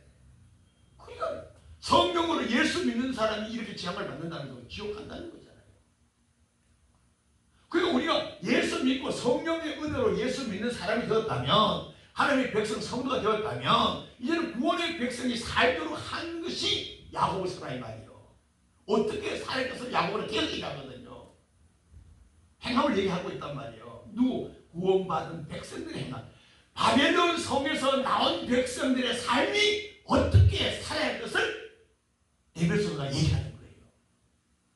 Speaker 1: 그러니까 성령으로 예수 믿는 사람이 이렇게 재앙을 받는다는 건 지옥 간다는 거잖아요. 그러니까 우리가 예수 믿고 성령의 은혜로 예수 믿는 사람이 되었다면, 하나님의 백성 성도가 되었다면 이제는 구원의 백성이 살도록 한 것이 야고보서라 이 말이에요. 어떻게 살아야 해서 야고보를 계속 얘기하거든요. 행함을 얘기하고 있단 말이에요. 누구? 구원받은 백성들의 행함. 바벨론 성에서 나온 백성들의 삶이 어떻게 살아야 할 것을 에베소서가 얘기하는 거예요.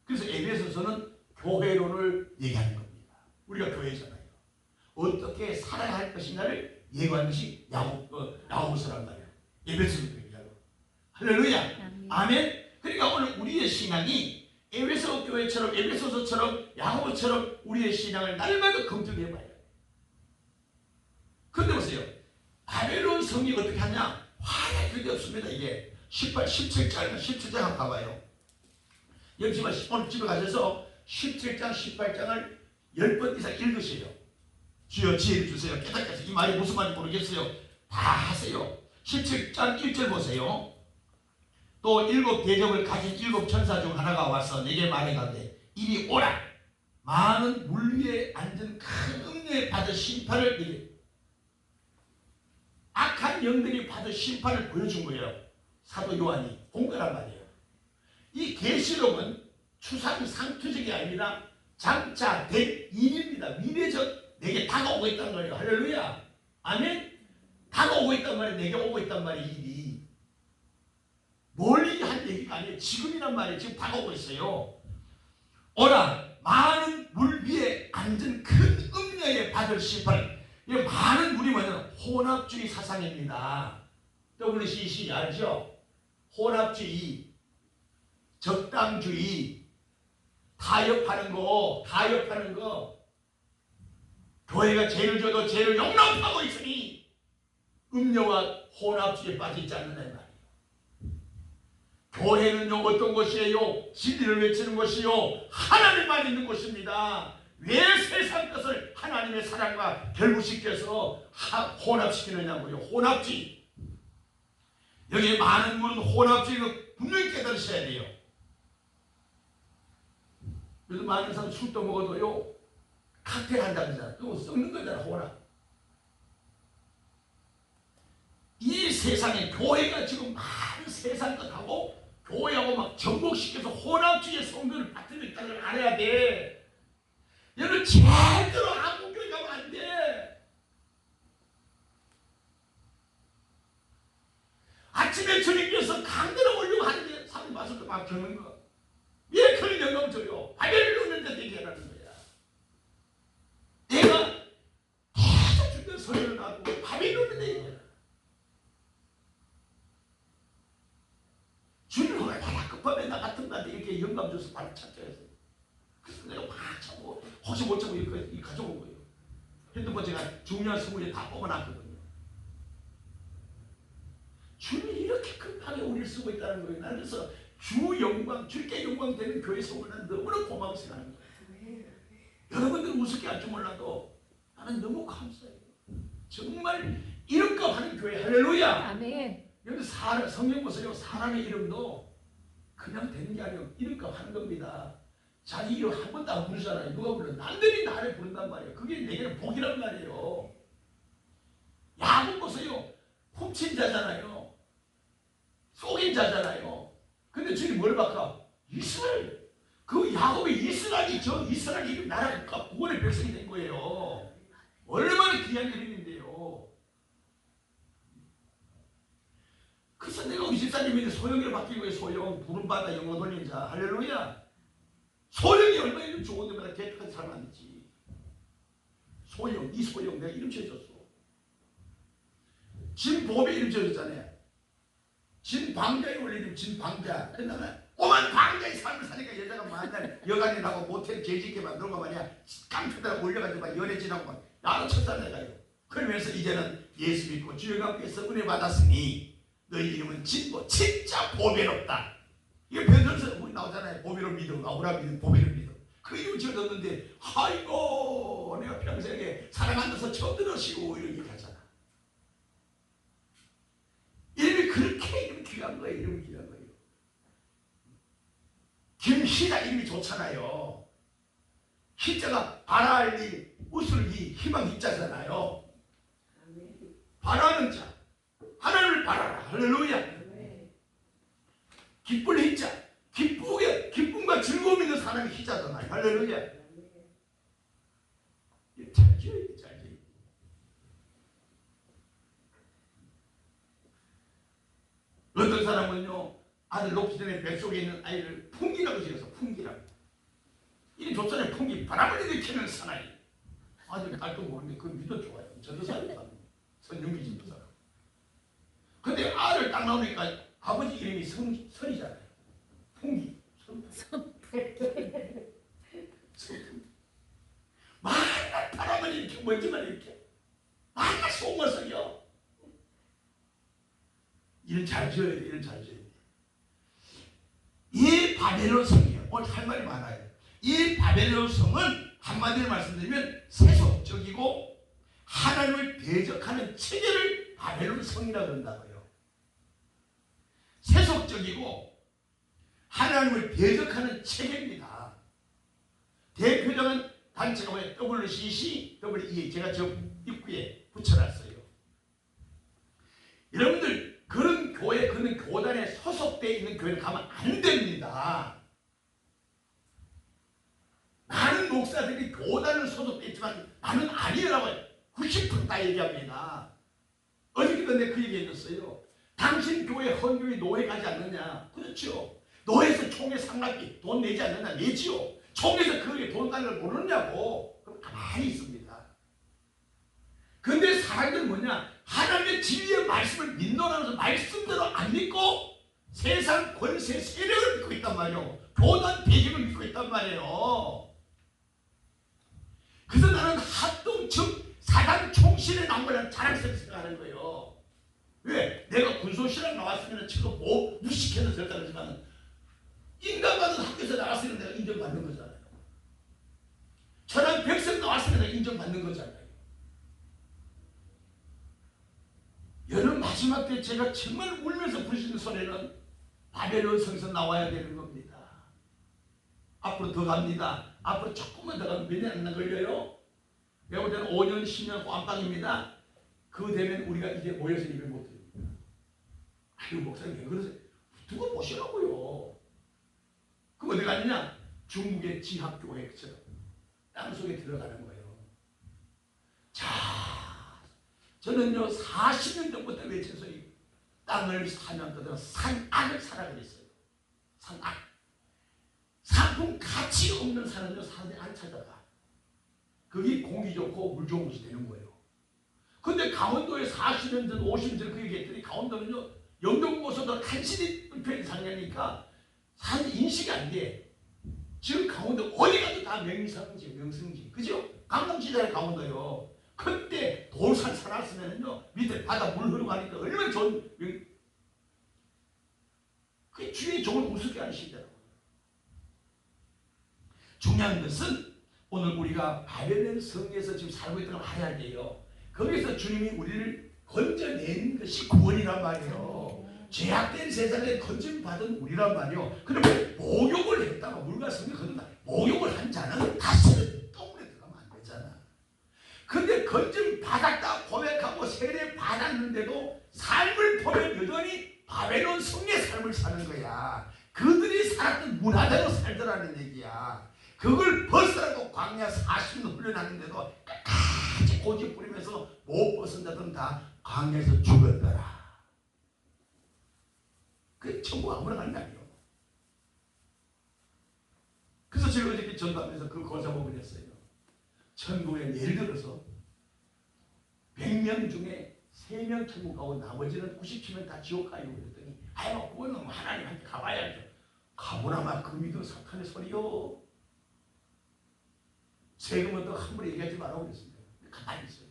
Speaker 1: 그래서 에베소서는 교회론을 얘기하는 겁니다. 우리가 교회잖아요. 어떻게 살아야 할 것인가를 예고하는 것이 야고보서란 말이에요. 에베소서도 얘기하고. 할렐루야. 아멘. 그러니까 오늘 우리의 신앙이 에베소 교회처럼, 에베소서처럼, 야고보처럼 우리의 신앙을 날마다 검증해봐요. 그런데 보세요. 바벨론 성이 어떻게 하냐? 화가 그게 없습니다. 이게 17장 한번 봐봐요. 여기 오늘 집에 가셔서 17장 18장을 10번 이상 읽으세요. 주여 지혜를 주세요. 깨닫게 하세요. 이 말이 무슨 말인지 모르겠어요. 다 하세요. 17장 1절 보세요. 또 7 대접을 가진 7 천사 중 하나가 와서 내게 말해가되 이리 오라. 많은 물 위에 앉은 큰 음녀에 받을 심판을 내게. 악한 영들이 받을 심판을 보여준 거예요. 사도 요한이 본 거란 말이에요. 이 계시록은 추상이 상투적이 아니라 장차 될 일입니다. 미래적 내게 다가오고 있단 말이에요. 할렐루야. 아멘. 다가오고 있단 말이에요. 내게 오고 있단 말이에요. 일이 멀리 한 얘기가 아니에요. 지금이란 말이에요. 지금 다가오고 있어요. 오라. 많은 물 위에 앉은 큰 음녀에 받을 심판을. 이 많은 물이 뭐냐면 혼합주의 사상입니다. WCC 알죠? 혼합주의, 적당주의, 타협하는 거. 교회가 죄를 져도 죄를 용납하고 있으니 음녀와 혼합주의에 빠지지 않는다 이 말이에요. 교회는요 어떤 곳이에요? 진리를 외치는 곳이요 하나님만 있는 곳입니다. 왜 세상 것을 하나님의 사랑과 결부시켜서 혼합시키느냐고요. 혼합주의. 여기 많은 분은 혼합주의를 분명히 깨달으셔야 돼요. 그래서 많은 사람 술도 먹어도요, 칵테일 한다고 하잖아. 그거 썩는 거잖아, 혼합. 이 세상에 교회가 지금 많은 세상 것하고 교회하고 막 접목시켜서 혼합주의의 성도를 받들고 있다는 걸 알아야 돼. 여러분 제대로 한국교회 가면 안 돼. 아침에 주님께서 강대로 오려고 하는데 사람이 와서 막 겪는 거. 왜 그런 영감 줘요? 바벨을 놓는데 얘기하라는 거야. 내가 계속 주변 소리를 놔두고 바벨을 놓는데 얘기하라. 주님을 내가 급하면 나 같은 나한테 이렇게 영감 줘서 바로 찾자 해서. 그래서 내가 막 찾고 혹시 못 찾고 이렇게 가져온 거예요. 핸드폰 제가 중요한 서문에 다 뽑아놨거든요. 주님이 이렇게 급하게 우리를 쓰고 있다는 거예요. 나는 그래서 주 영광, 주께 영광 되는 교회 속을 난 너무나 고마워 생각하는 거예요. 여러분들 우습게 할지 몰라도 나는 너무 감사해요. 정말 이름값 하는 교회. 할렐루야.
Speaker 2: 아멘.
Speaker 1: 여기 성경 보세요. 사람의 이름도 그냥 되는 게 아니고 이름값 하는 겁니다. 자기 이름 한 번도 안 부르잖아요. 누가 불러? 남들이 나를 부른단 말이에요. 그게 내게는 복이란 말이에요. 야곱 보세요. 훔친 자잖아요. 속인 자잖아요. 근데 주님 뭘 바꿔? 이스라엘. 그 야곱의 이스라엘이 저 이스라엘 이름 나라가 구원의 백성이 된 거예요. 얼마나 귀한 이름인데요. 그래서 내가 24년에 소영이를 바뀌고 왜 소영, 부름받아 영어 돌린 자. 할렐루야. 소영이 얼마나 이름 좋은데 마다 개떡같이 살면 안 되지. 소영, 이소영 내가 이름 지어줬어. 진보배 이름 지어줬잖아요. 진방자에 올리는 진방자. 그러면 오만 방자의 삶을 사니까 여자가 만날 여간이라고 모텔 개짓게 만들고 말이야. 깡패다가 올려가지고 막 연애진하고 막 나도 첫사내가요. 그러면서 이제는 예수 믿고 주 영광께서 은혜 받았으니 너희 이름은 진보, 진짜 보배롭다. 이게 변전서 우리 나오잖아요. 보배로 믿음, 아브라함 믿음, 보배로 믿음. 그 이름 지어줬는데 아이고 내가 평생에 사람 만나서 처음 들으시고 이런 얘기 하잖아. 이름이 그렇게 이름 귀한 거예요. 이름 귀한 거예요. 김희자 이름이 좋잖아요. 희자가 바라할 일, 웃을 이, 희망 희자잖아요. 바라는 자, 하나님을 바라라. 할렐루야. 기쁠 희자, 기쁘게 기쁨과 즐거움 있는 사람이 희자잖아요. 할렐루야. 잘 지어야 돼, 잘 지어야 돼. 어떤 사람은요, 아들 놓기 전에 뱃속에 있는 아이를 풍기라고 지어서 풍기라고. 이름 좋잖아요. 풍기. 바람을 일으키는 사나이. 아직 딸도 모르는데 그건 믿어 좋아요. 전도사입니다. 선영기 전도사. 근데 아들 딱 나오니까 아버지 이름이 선이잖아요. 풍기. 맨날 바람을 일으키고 먼지만 일으켜. 맨날 소음을 썩여. 이런 잘 지어야 돼. 이런 잘 지어야 돼. 이 바벨론 성이에요. 오늘 할 말이 많아요. 이 바벨론 성은 한마디로 말씀드리면 세속적이고 하나님을 대적하는 체계를 바벨론 성이라고 그런다고요. 세속적이고 하나님을 대적하는 체계입니다. 대표적인 단체가 뭐예요? WCC, WE 제가 저 입구에 붙여놨어요. 여러분들 그런 교회, 그런 교단에 소속되어 있는 교회를 가면 안 됩니다. 많은 목사들이 교단을 소속되어 있지만 나는 아니라고 90% 다 얘기합니다. 어저께도 내가 그 얘기 했었어요. 당신 교회 헌교회 노예 가지 않느냐? 그렇죠. 노예에서 총회 상납비 돈 내지 않느냐? 내지요. 총회에서 그게 돈 따는 걸 모르냐고. 그럼 가만히 있습니다. 근데 사람들은 뭐냐? 하나님의 진리의 말씀을 믿노라면서 말씀대로 안 믿고 세상 권세 세력을 믿고 있단 말이에요. 교단 배경을 믿고 있단 말이에요. 그래서 나는 합동 즉 사단 총신의 나무라는 자랑스럽게 생각하는 거예요. 왜? 내가 군소실학 나왔으면 지금 뭐 무식해서 절단하지만 인간받은 학교에서 나왔으면 내가 인정받는 거잖아요. 천황 세계가 인정받는 거잖아요. 여름 마지막 때 제가 정말 울면서 부르시는 소리는 바벨론 성에서 나와야 되는 겁니다. 앞으로 더 갑니다. 앞으로 조금만 더 가면 몇 년 안 걸려요. 내가 볼 때는 5년, 10년 꽝빵입니다. 그거 되면 우리가 이제 모여서 예배 못 드립니다. 아유, 목사님 왜 그러세요? 두고 보시라고요. 그럼 어디 가느냐? 중국의 지학교회처럼 땅속에 들어가는 거예요. 자, 저는요 40년 전부터 외친 소리, 땅을 사면 그들은 산악을 사라 그랬어요. 산악. 상품 가치 없는 산은요 사람들이 안 찾아가. 그게 공기 좋고 물 좋은 곳이 되는 거예요. 근데 강원도에 40년 전 50년 전 그 얘기했더니 강원도는요 영동고속도로 간신히 불편히 살려니까 산 인식이 안 돼. 지금 강원도 어디 가도 다 명성지 명승지, 그죠? 강남시대의 강원도요. 그때 돌산 살았으면요 밑에 바다 물 흐르고 하니까 얼마나 좋은 그 주위에 좋은 우습게 하는 시대라고요. 중요한 것은 오늘 우리가 바벨론 성에서 지금 살고 있다고 알아야 돼요. 거기서 주님이 우리를 건져낸 것이 구원이란 말이에요. 죄악된 세상에 건짐받은 우리란 말이요. 그러면 목욕을 했다가 물과 성에 건든다. 목욕을 한 자는 다시는 똥물에 들어가면 안 되잖아. 근데 건짐받았다 고백하고 세례 받았는데도 삶을 보면 여전히 바벨론 성의 삶을 사는 거야. 그들이 살았던 문화대로 살더라는 얘기야. 그걸 벗으라고 광야 40년 훈련하는데도 끝까지 고집 부리면서 못 벗은다던 다 광야에서 죽었더라. 그 천국 아무나 가는 게 아니에요. 그래서 제가 어저께 전도하면서 그 고사복을 했어요. 천국에 예를 들어서 100명 중에 3명 천국 가고 나머지는 97명 다 지옥 가요. 그랬더니 아유 그거는 하나님한테 가봐야죠. 가보나마 그 믿음 사탄의 소리요. 세금은 또 함부로 얘기하지 말라고 그랬습니다. 가만히 있어요.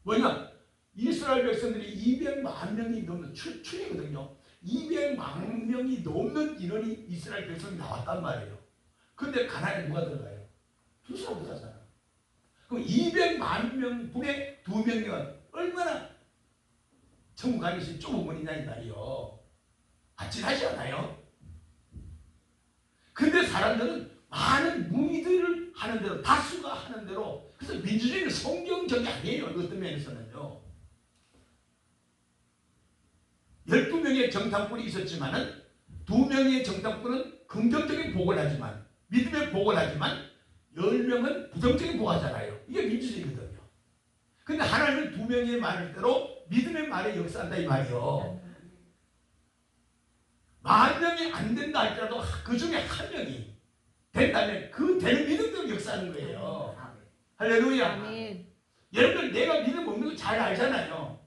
Speaker 1: 뭐냐? 이스라엘 백성들이 200만 명이 넘는 출이거든요. 200만 명이 넘는 인원이 이스라엘 백성이 나왔단 말이에요. 근데 가나안에 누가 들어가요? 두 사람 들어가잖아. 그럼 200만 명 분의 2명이면 얼마나 천국 가는 것이 좁은 문이냐 이 말이요. 아찔하지 않아요? 근데 사람들은 많은 무리들을 하는 대로, 다수가 하는 대로, 그래서 민주주의는 성경적이 아니에요. 어떤 면에서는요. 12명의 정탐꾼이 있었지만은 2명의 정탐꾼은 긍정적인 복을 하지만, 믿음의 복을 하지만 10명은 부정적인 복을 하잖아요. 이게 민주주의거든요. 근데 하나님은 2명의 말대로 믿음의 말에 역사한다 이 말이요. 10,000명이 안 된다 할지라도 그 중에 1명이 된다면 그 되는 믿음대로 역사하는 거예요. 할렐루야.
Speaker 2: 아멘.
Speaker 1: 여러분들 내가 믿음 없는 거 잘 알잖아요.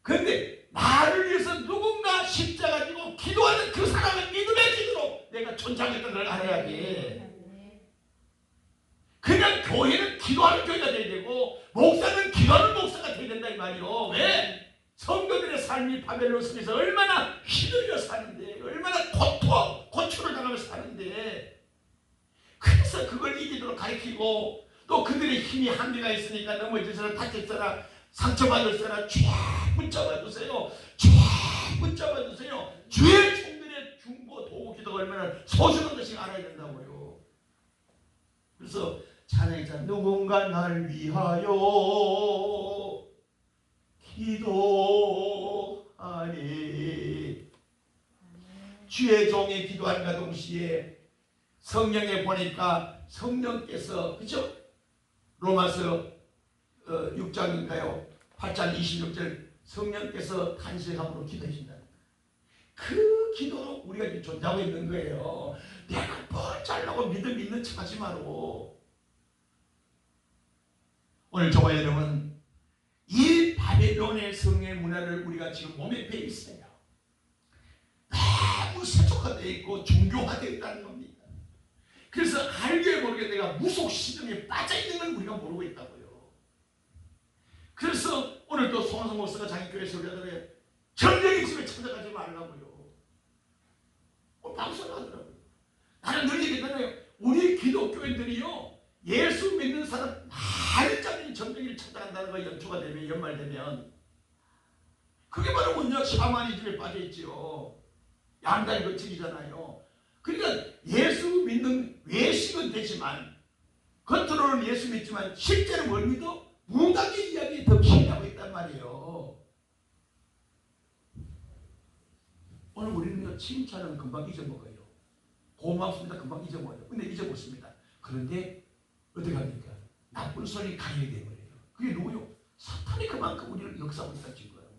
Speaker 1: 그런데 나를 위해서 누군가 십자가 지고 기도하는 그 사람의 믿음의 기도로 내가 존재하겠다는 걸 알아야지. 그냥 교회는 기도하는 교회가 돼야 되고 목사는 기도하는 목사가 돼야 된다 이 말이요. 왜? 성도들의 삶이 바벨론 속에서 얼마나 휘둘려 사는데, 얼마나 고초를 당하며 사는데, 그래서 그걸 이기도록 가르치고, 또 그들의 힘이 한계가 있으니까 넘어져서나 다쳤거나 상처받았거나 쫙 붙잡아 주세요. 쫙 붙잡아 주세요. 주의 종들의 중보 도구 기도가 얼마나 소중한 것인가 알아야 된다고요. 그래서 찬양이자 누군가 날 위하여 기도하니, 주의 종이 기도한과 동시에 성령에 보니까 성령께서, 그죠? 로마서 6장인가요? 8장 26절 성령께서 탄식함으로 기도해 준다. 그 기도로 우리가 지금 존재하고 있는 거예요. 내가 뭘 잘나고 믿음 있는 척 하지 마로. 오늘 저와 여러분, 이 바벨론의 성의 문화를 우리가 지금 몸에 배 있어요. 너무 세속화되어 있고 종교화되어 있다는 겁니다. 그래서 알게 모르게 내가 무속 시정에 빠져 있는 걸 우리가 모르고 있다고요. 그래서 오늘 또 송한성 목사가 자기 교회 설교하더래요. 전쟁의 집에 찾아가지 말라고요. 방송을 하더라고요. 나는 늘 얘기했잖아요. 우리 기독교인들이요, 예수 믿는 사람 많은 자들이 점쟁이를 찾아간다는 거 연초가 되면 연말 되면 그게 바로 뭐냐 샤머니즘에 빠져있지요. 양다리 거치기잖아요. 그러니까 예수 믿는 외식은 되지만 겉으로는 예수 믿지만 실제는 뭘 믿어? 무당의 이야기에 더 기인하고 있단 말이에요. 오늘 우리는 칭찬은 금방 잊어먹어요. 고맙습니다. 금방 잊어먹어요. 근데 잊어먹습니다. 그런데 어떻게 합니까? 나쁜 소리 강하게 되어버려요. 그게 누구요? 사탄이 그만큼 우리를 역사하고 있다는 거예요.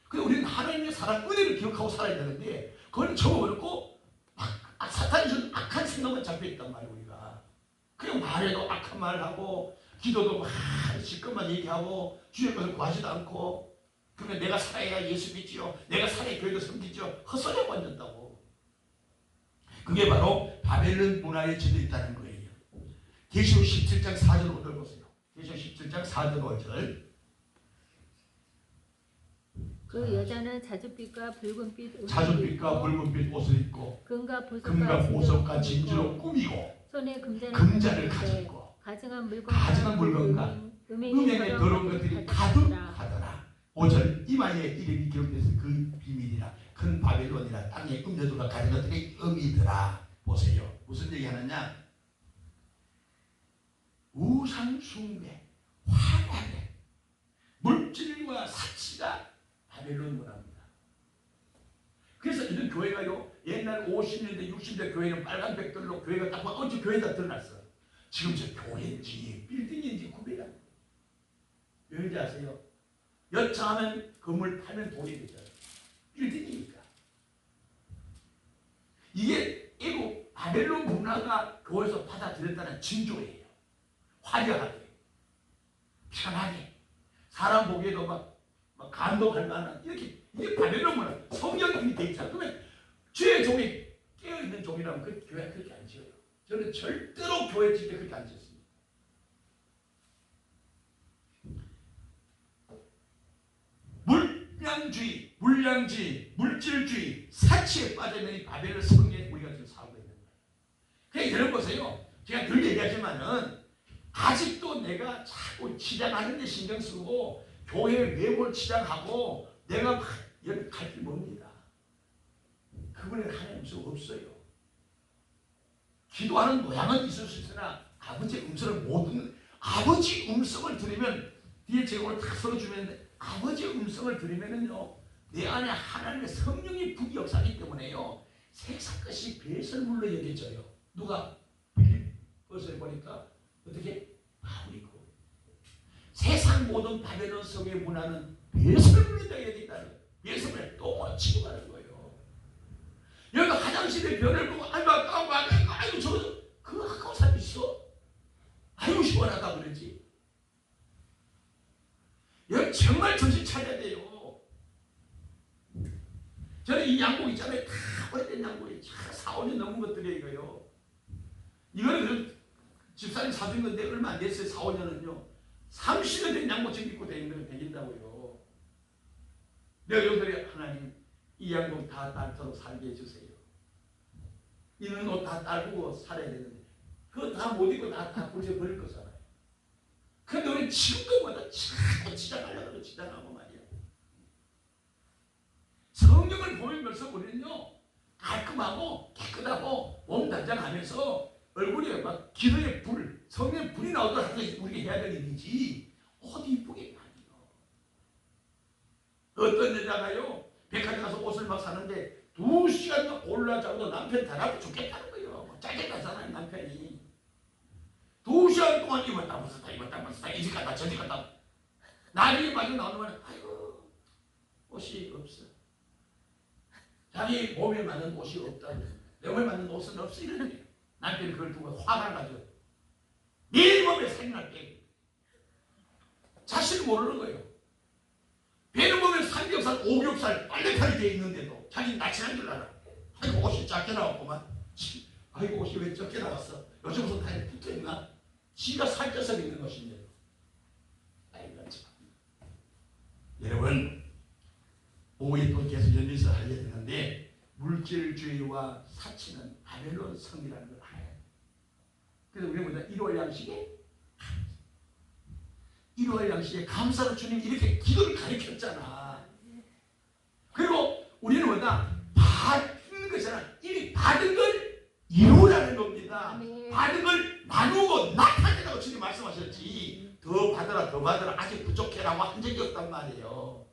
Speaker 1: 근데 우리는 하나님의 사랑, 은혜를 기억하고 살아야 되는데 그걸 접어버렸고 사탄이 준 악한 생각만 잡혀있단 말이에요. 우리가 그냥 말해도 악한 말하고 기도도 막 시끄만 얘기하고 주의 것을 구하지도 않고 그러면 내가 살아야 예수 믿지요. 내가 살아야 교회도 섬기죠. 헛소리하고 앉았다고. 그게 바로 바벨론 문화에 젖어 있다는 거예요. 계시록 17장 4절 5절 보세요. 계시록 17장 4절 5절.
Speaker 2: 그 여자는 자줏빛과 붉은빛
Speaker 1: 옷을 입고
Speaker 2: 금과
Speaker 1: 보석과 진주로 꾸미고
Speaker 2: 손에
Speaker 1: 금자를 가졌고
Speaker 2: 가증한
Speaker 1: 물건과 음행에 더러운 것들이 가득하더라. 5절 이마에 이름이 기록돼서 그 비밀이라 큰 바벨론이라 땅에 음료들과 가진 것들이 음이더라. 보세요. 무슨 얘기하느냐? 우상 숭배, 화관에 물질과 사치가 바벨론 문화입니다. 그래서 이런 교회가요 옛날 50년대 60년대 교회는 빨간 백돌로 교회가 딱 어째 교회가 드러났어. 지금 저 교회인지 빌딩인지 구별이 안 돼요. 왠지 아세요? 여차하면 건물 팔면 돈이 되잖아요. 빌딩이니까. 이게 이거 바벨론 문화가 교회에서 받아들였다는 징조예요. 화려하게, 편하게, 사람 보기에도 막 감동할 만한 이게 바벨론 문화. 성경이 돼 있잖아요. 그러면 죄의 종이 깨어있는 종이라면 그 교회 그렇게 안 지어요. 저는 절대로 교회 집에 그렇게 안 지었습니다. 물량주의, 물질주의, 사치에 빠져있는 이 바벨론 성경에 우리가 지금 살고 있는 거예요. 그냥 여러분 보세요. 제가 늘 얘기하지만은 아직도 내가 자꾸 치장하는 데 신경 쓰고 교회 외모를 치장하고 내가 막 갈 길 멉니다. 그분의 하나님 수 없어요. 기도하는 모양은 있을 수 있으나 아버지의 음성을 못 듣는 아버지 음성을 들으면 뒤에 제가 오늘 다 써주면 아버지의 음성을 들으면은요 내 안에 하나님의 성령이 북이 역사하기 때문에요 세상 것이 배설물로 여겨져요. 누가 빌립보서에 보니까 어떻게 바울이고 세상 모든 바벨론 성의 문화는 배설물로 여겨진다는 거예요. 배설물에 똥을 치고 가는 거예요. 여기 화장실에 변을 보고 아이고 저 그거 아까운 사람 있어? 아이고 시원하다 그러지. 여기 정말 정신 차려야 돼요. 저는 이 양복 있잖아요. 다 오래된 양복이 4, 5년 넘은 것들이에요. 이거요. 이거는 집사님 사준 건데 얼마 안 됐어요. 4, 5년은요. 30년 된 양복 지금 입고 다니는 거 되긴다고요. 내가 여기서 하나님 이 양복 다 딸도록 살게 해주세요. 이런 옷 다 딸고 살아야 되는데 그거 다 못 입고 다 부셔버릴 거잖아요. 근데 우리 지금보다 자꾸 지장하려고 지장하고 말이야. 성경을 보면 벌써 우리는요 깔끔하고 깨끗하고 몸 단장하면서 얼굴에 막 기도의 불, 성령의 불이 나오도록 하는 것이 우리가 해야 될 일이지 어디 이쁘게 말이요. 어떤 여자가요 백화점 가서 옷을 막 사는데 2시간 올라자고도 남편 달라고 죽겠다는 거예요. 짜증나잖아요 남편이. 2시간 동안 입었다 벗었다 이 집 갔다 저 집 갔다. 나중에 마지막 나오면 아이고 옷이 없어. 자기 몸에 맞는 옷이 없다. 내 몸에 맞는 옷은 없어 이러는 거예요. 남편이 그걸 두고 화가 나가지고 매일 몸에 살이 날게 자신을 모르는 거예요. 배는 보면 삼겹살, 오겹살 빨래판이 되어 있는데도 자기 낯이란 줄 알아. 아이고 옷이 작게 나왔구만. 아이고 옷이 왜 적게 나왔어. 요즘 무슨 다리 붙어있나. 지가 살쪄서 있는 것인데. 아이고 참. 여러분 오후에 또 계속 연주에서 하려야 되는데 물질주의와 사치는 바벨론 성이라는 걸 알아야 돼요. 그래서 우리는 뭐냐? 일월 양식에 감사로 주님 이렇게 기도를 가르쳤잖아. 그리고 우리는 뭐냐? 받는 것이잖아. 이미 받은 걸 이루라는 겁니다. 받은 걸 나누고 나타내라고 주님 말씀하셨지. 더 받아라 아직 부족해라고 한 적이 없단 말이에요.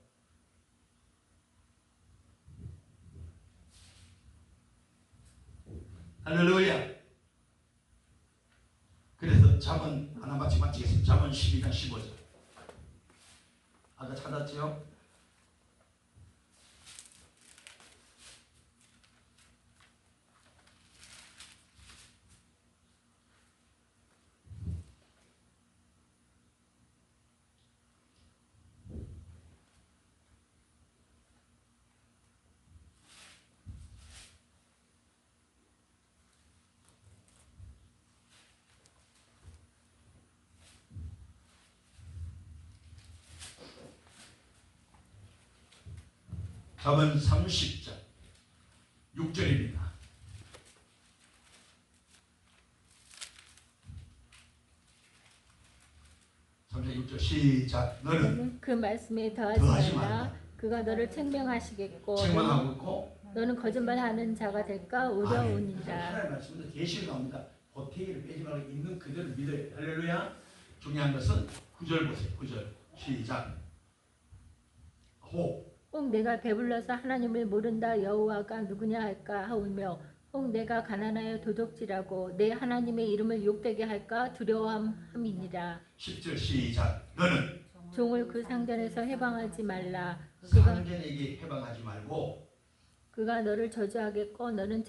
Speaker 1: 할렐루야. 그래서 잠언 하나만 마치겠습니다. 잠언 12장 15절. 아까 찾았지요? 잠언 30장 6절입니다. 30장 6절 시작. 너는
Speaker 2: 그 말씀에
Speaker 1: 더하지
Speaker 2: 더하지
Speaker 1: 말라.
Speaker 2: 말라. 그가 너를 책명하시겠고
Speaker 1: 책망하고 있고
Speaker 2: 너는 거짓말하는 자가 될까 우려우니라.
Speaker 1: 하나님 말씀에서 계시가 나옵니다. 보태기를 빼지 말고 있는 그대로 믿어요. 할렐루야. 중요한 것은 9절 보세요. 9절 시작. 호
Speaker 2: 혹 내가 배불러서 하나님을 모른다 여호와가 누구냐 할까 하오며 혹 내가 가난하여 도둑질하고 내 하나님의 이름을 욕되게 할까 두려워함이니라.
Speaker 1: 10절 시작. 너는
Speaker 2: 종을 그 상전에서 해방하지 말라.
Speaker 1: 상전에게 해방하지 말고
Speaker 2: 그가 너를 저주하겠고 너는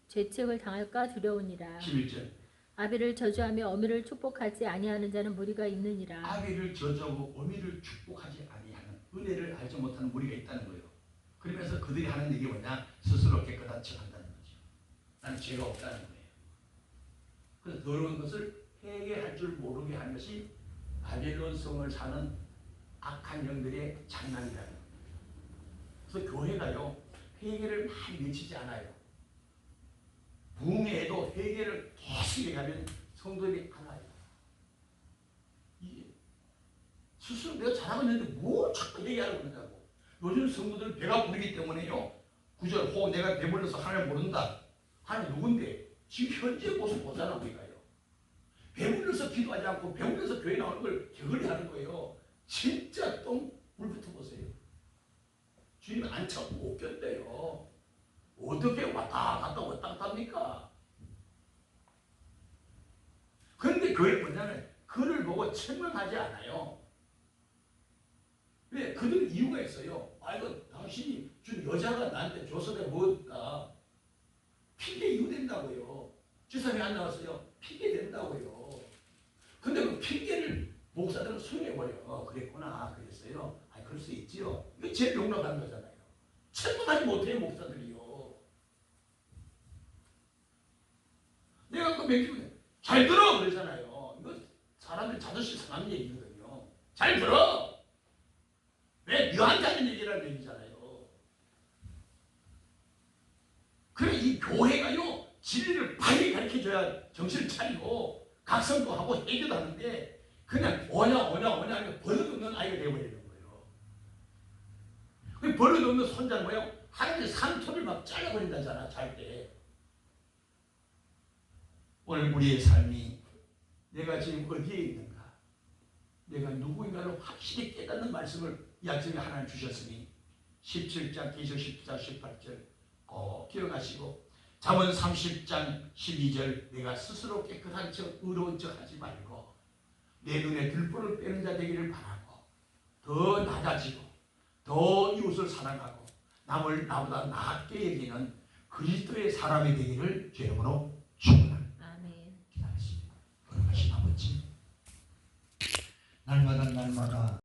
Speaker 2: 죄책을 당할까 두려우니라.
Speaker 1: 11절.
Speaker 2: 아비를 저주하며 어미를 축복하지 아니하는 자는 무리가 있느니라.
Speaker 1: 아비를 저주하고 어미를 축복하지 아니하는 은혜를 알지 못하는 무리가 있다는 거예요. 그러면서 그들이 하는 얘기 뭐냐? 스스로 깨끗한 척한다는 거죠. 나는 죄가 없다는 거예요. 그래서 더러운 것을 회개할 줄 모르게 하는 것이 바벨론 성을 사는 악한 영들의 장난이라는 거예요. 그래서 교회가요 회개를 많이 외치지 않아요. 부흥회에도 회개를 계속 얘기하면 성도들이 알아요. 이게 스스로 내가 잘하고 있는데 뭘 자꾸 얘기하려고 그러냐고. 요즘 성도들 배가 부르기 때문에요. 9절 혹 내가 배불러서 하나님 모른다. 하나님 누군데? 지금 현재 모습 보잖아 우리가요. 배불러서 기도하지 않고 배불러서 교회 나오는 걸 게을리 하는 거예요. 진짜 똥물부터 보세요. 주님 안 참고 못 견뎌요. 어떻게 왔다 갔다 합니까? 그런데 그게 뭐냐면 그를 보고 책망하지 않아요. 왜? 그들은 이유가 있어요. 이거 당신이 준 여자가 나한테 줘서 내가 먹었다. 핑계 이유 된다고요. 주사위 안 나왔어요. 핑계 된다고요. 근데 그 핑계를 목사들은 수용해버려. 그랬구나. 그랬어요. 그럴 수 있지요. 이게 제일 용납하는 거잖아요. 책망하지 못해요 목사들이요. 내가 그 맥주에 잘 들어 그러잖아요. 이거 사람들 자존심 상하는 얘기거든요. 잘 들어. 왜 너한테 하는 얘기라는 얘기잖아요. 그래 이 교회가요 진리를 빨리 가르쳐줘야 정신을 차리고 각성도 하고 해결도 하는데 그냥 오냐 버릇없는 아이가 되어버리는 거예요. 그 버릇없는 손자는 뭐예요? 하나님의 산토를 막 잘라버린다잖아 잘 때. 오늘 우리의 삶이 내가 지금 어디에 있는가? 내가 누구인가를 확실히 깨닫는 말씀을 이 아침에 하나님 주셨으니 17장 계시록 10장 18절 꼭 기억하시고 잠언 30장 12절 내가 스스로 깨끗한 척 의로운 척 하지 말고 내 눈에 들보를 빼는 자 되기를 바라고 더 낮아지고 더 이웃을 사랑하고 남을 나보다 낫게 여기는 그리스도의 사람이 되기를 주 이름으로 축원합니다. 기다리십니다. 돌아가신 아버지 날마다